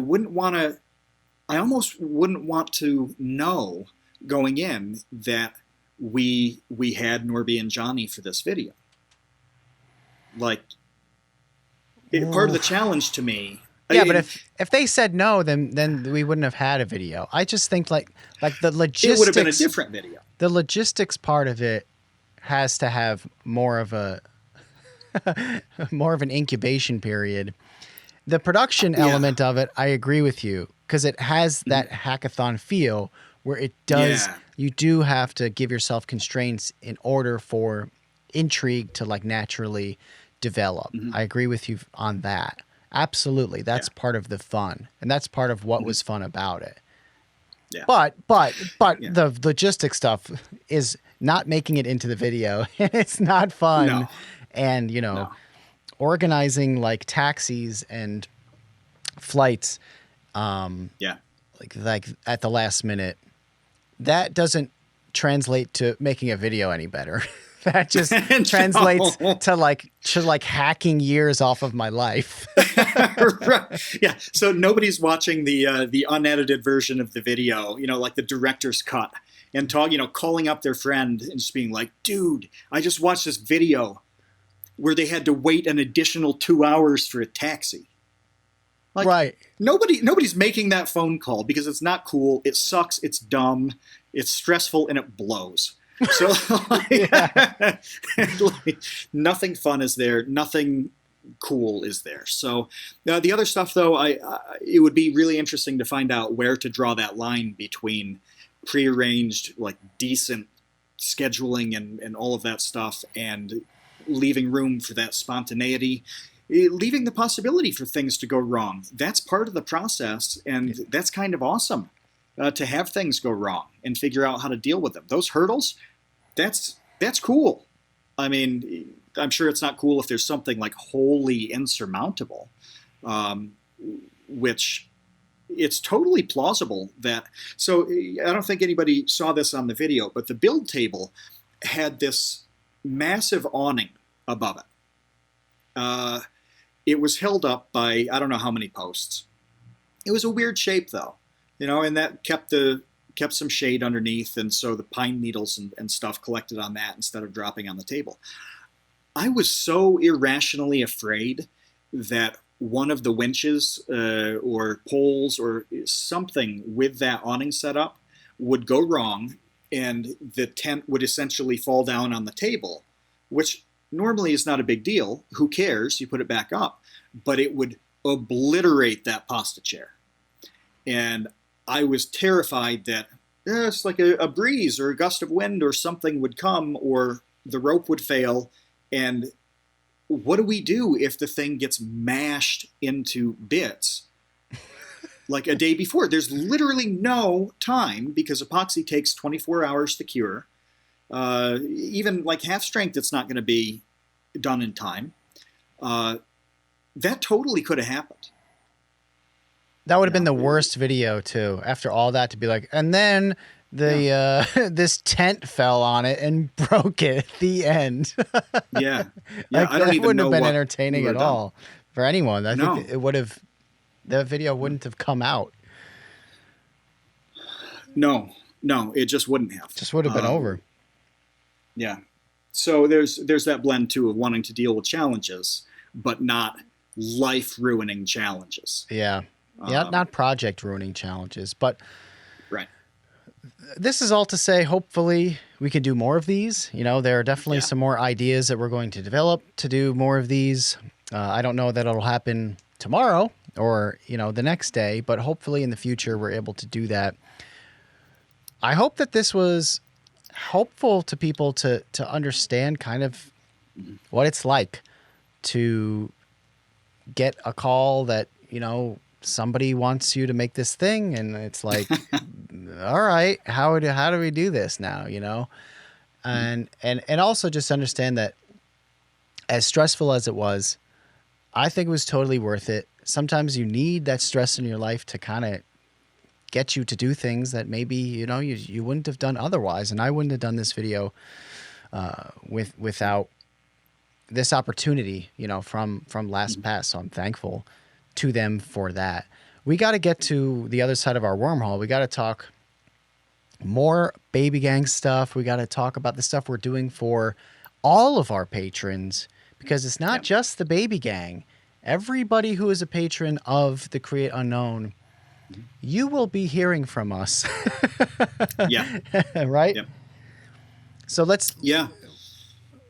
Speaker 2: almost wouldn't want to know going in that we had Norby and Johnny for this video. Like, part of the challenge to me.
Speaker 1: Yeah, but if they said no, then we wouldn't have had a video. I just think like the logistics.
Speaker 2: It would have been a different video.
Speaker 1: The logistics part of it has to have more of an incubation period, The production element of it, I agree with you, because it has that hackathon feel where it does, you do have to give yourself constraints in order for intrigue to like naturally develop. I agree with you on that. Absolutely. That's part of the fun. And that's part of what was fun about it.
Speaker 2: Yeah.
Speaker 1: But the logistic stuff is not making it into the video. It's not fun.
Speaker 2: No.
Speaker 1: And, organizing like taxis and flights, like at the last minute, that doesn't translate to making a video any better. That just translates to like hacking years off of my life.
Speaker 2: Right. Yeah. So nobody's watching the unedited version of the video, like the director's cut, and calling up their friend and just being like, "Dude, I just watched this video where they had to wait an additional 2 hours for a taxi." Like,
Speaker 1: right.
Speaker 2: Nobody's making that phone call because it's not cool. It sucks. It's dumb. It's stressful, and it blows. So nothing fun is there. Nothing cool is there. So the other stuff, though, it would be really interesting to find out where to draw that line between prearranged, like decent scheduling and all of that stuff, and leaving room for that spontaneity, leaving the possibility for things to go wrong. That's part of the process, and that's kind of awesome to have things go wrong and figure out how to deal with them. Those hurdles, that's cool. I mean, I'm sure it's not cool if there's something like wholly insurmountable, which it's totally plausible that. So I don't think anybody saw this on the video, but the build table had this massive awning above it. It was held up by I don't know how many posts. It was a weird shape though, and that kept some shade underneath, and so the pine needles and stuff collected on that instead of dropping on the table. I was so irrationally afraid that one of the winches or poles or something with that awning set up would go wrong, and the tent would essentially fall down on the table, which normally is not a big deal. Who cares? You put it back up. But it would obliterate that pasta chair. And I was terrified that it's like a breeze or a gust of wind or something would come, or the rope would fail. And what do we do if the thing gets mashed into bits like a day before? There's literally no time, because epoxy takes 24 hours to cure. Even like half strength, it's not going to be done in time. That totally could have happened.
Speaker 1: That would have been the worst video too. After all that, to be like, and then this tent fell on it and broke it at the end.
Speaker 2: Yeah.
Speaker 1: Like,
Speaker 2: I don't
Speaker 1: that
Speaker 2: even
Speaker 1: wouldn't
Speaker 2: know
Speaker 1: have been
Speaker 2: what
Speaker 1: entertaining at all for anyone. I think it would have. The video wouldn't have come out.
Speaker 2: No, it just wouldn't have.
Speaker 1: Just would have been over.
Speaker 2: Yeah. So there's that blend too of wanting to deal with challenges, but not life-ruining challenges.
Speaker 1: Yeah. Yeah, not project-ruining challenges, but
Speaker 2: right.
Speaker 1: This is all to say, hopefully we can do more of these. There are definitely some more ideas that we're going to develop to do more of these. I don't know that it'll happen tomorrow or, the next day, but hopefully in the future we're able to do that. I hope that this was helpful to people to understand kind of what it's like to get a call that, somebody wants you to make this thing, and it's like, all right, how do we do this now, and also just understand that as stressful as it was, I think it was totally worth it. Sometimes you need that stress in your life to kind of get you to do things that maybe, you wouldn't have done otherwise. And I wouldn't have done this video without this opportunity, from Last Pass. So I'm thankful to them for that. We got to get to the other side of our wormhole. We got to talk more Baby Gang stuff. We got to talk about the stuff we're doing for all of our patrons, because it's not just the Baby Gang. Everybody who is a patron of the Create Unknown, you will be hearing from us.
Speaker 2: Yeah.
Speaker 1: Right?
Speaker 2: Yep.
Speaker 1: So let's...
Speaker 2: Yeah.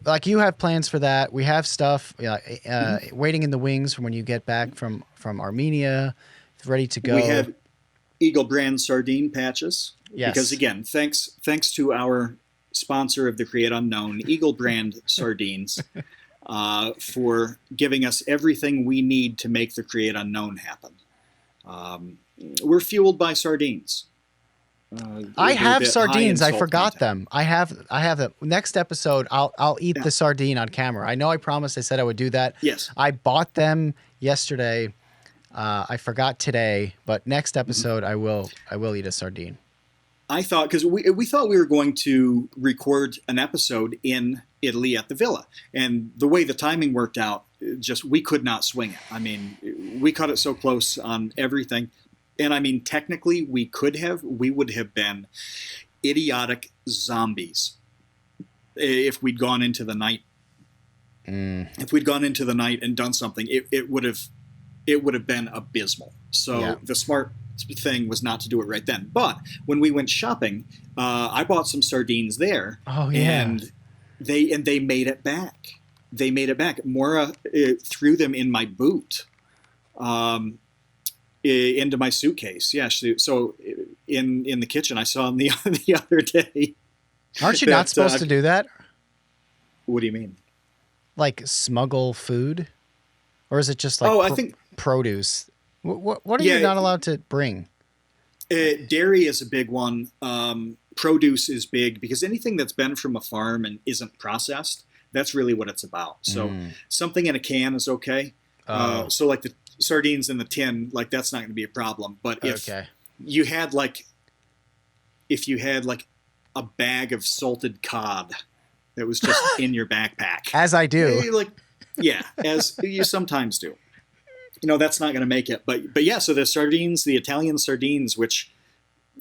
Speaker 1: like you have plans for that. We have stuff waiting in the wings from when you get back from Armenia, ready to go.
Speaker 2: We have Eagle brand sardine patches.
Speaker 1: Yes.
Speaker 2: Because again, thanks to our sponsor of the Create Unknown, Eagle brand sardines, for giving us everything we need to make the Create Unknown happen. We're fueled by sardines.
Speaker 1: I have sardines. I forgot them. I have them. Next episode, I'll eat the sardine on camera. I know I promised. I said I would do that.
Speaker 2: Yes.
Speaker 1: I bought them yesterday. I forgot today, but next episode I will eat a sardine.
Speaker 2: I thought, because we thought we were going to record an episode in Italy at the villa, and the way the timing worked out, just we could not swing it. I mean, we cut it so close on everything, and I mean, technically we would have been idiotic zombies if we'd gone into the night. If we'd gone into the night and done something, it would have been abysmal. So the smart thing was not to do it right then. But when we went shopping, I bought some sardines there.
Speaker 1: Oh yeah,
Speaker 2: and they made it back. They made it back. Maura threw them in my boot, into my suitcase. Yeah, so in the kitchen, I saw them the other day.
Speaker 1: Aren't you not supposed to do that?
Speaker 2: What do you mean?
Speaker 1: Like smuggle food, or is it just like
Speaker 2: I think
Speaker 1: produce? What are you not allowed to bring?
Speaker 2: Dairy is a big one. Produce is big because anything that's been from a farm and isn't processed, that's really what it's about. So something in a can is okay. So like the sardines in the tin, like that's not going to be a problem. But if you had like a bag of salted cod that was just in your backpack,
Speaker 1: as I do,
Speaker 2: as you sometimes do. That's not going to make it. But yeah, so the sardines, the Italian sardines, which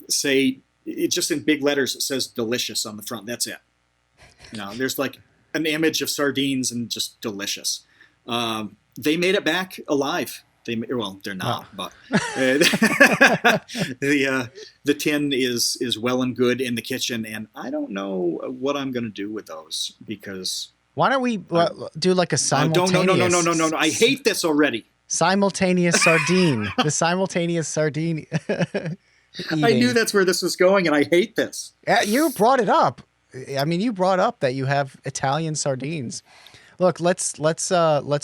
Speaker 2: say, it just in big letters, it says delicious on the front. That's it. There's like an image of sardines and just delicious. They made it back alive. They're not, but the tin is well and good in the kitchen, and I don't know what I'm going to do with those because. Why
Speaker 1: don't we do like a simultaneous?
Speaker 2: No! I hate this already.
Speaker 1: Simultaneous sardine. The simultaneous sardine.
Speaker 2: I knew that's where this was going, and I hate this.
Speaker 1: You brought it up. I mean, you brought up that you have Italian sardines. Look, let's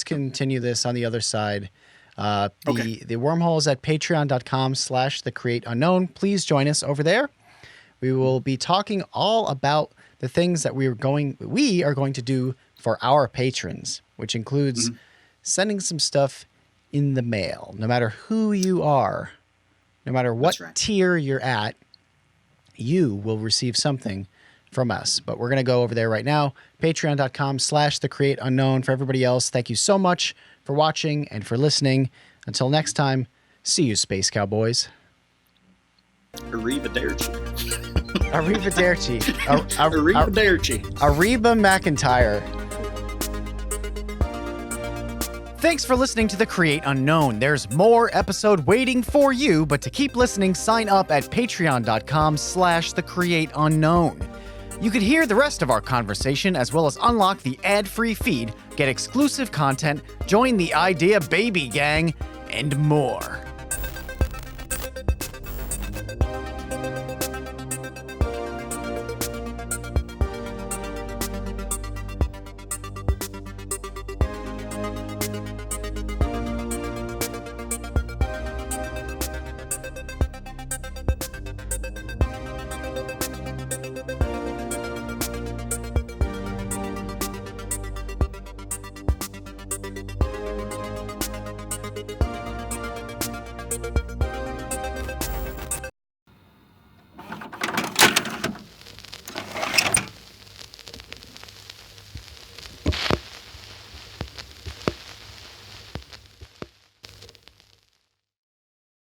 Speaker 1: continue this on the other side. The wormhole is at patreon.com/thecreateunknown. Please join us over there. We will be talking all about the things that we are going to do for our patrons, which includes sending some stuff in the mail. No matter who you are, no matter what tier you're at, you will receive something from us. But we're going to go over there right now. Patreon.com/thecreateunknown. For everybody else, thank you so much for watching and for listening. Until next time, see you, Space Cowboys.
Speaker 2: Arrivederci.
Speaker 1: Arrivederci.
Speaker 2: Arrivederci.
Speaker 1: Arriba McIntyre. Thanks for listening to The Create Unknown. There's more episode waiting for you, but to keep listening, sign up at patreon.com/thecreateunknown. You could hear the rest of our conversation as well as unlock the ad-free feed, get exclusive content, join the Idea Baby Gang, and more.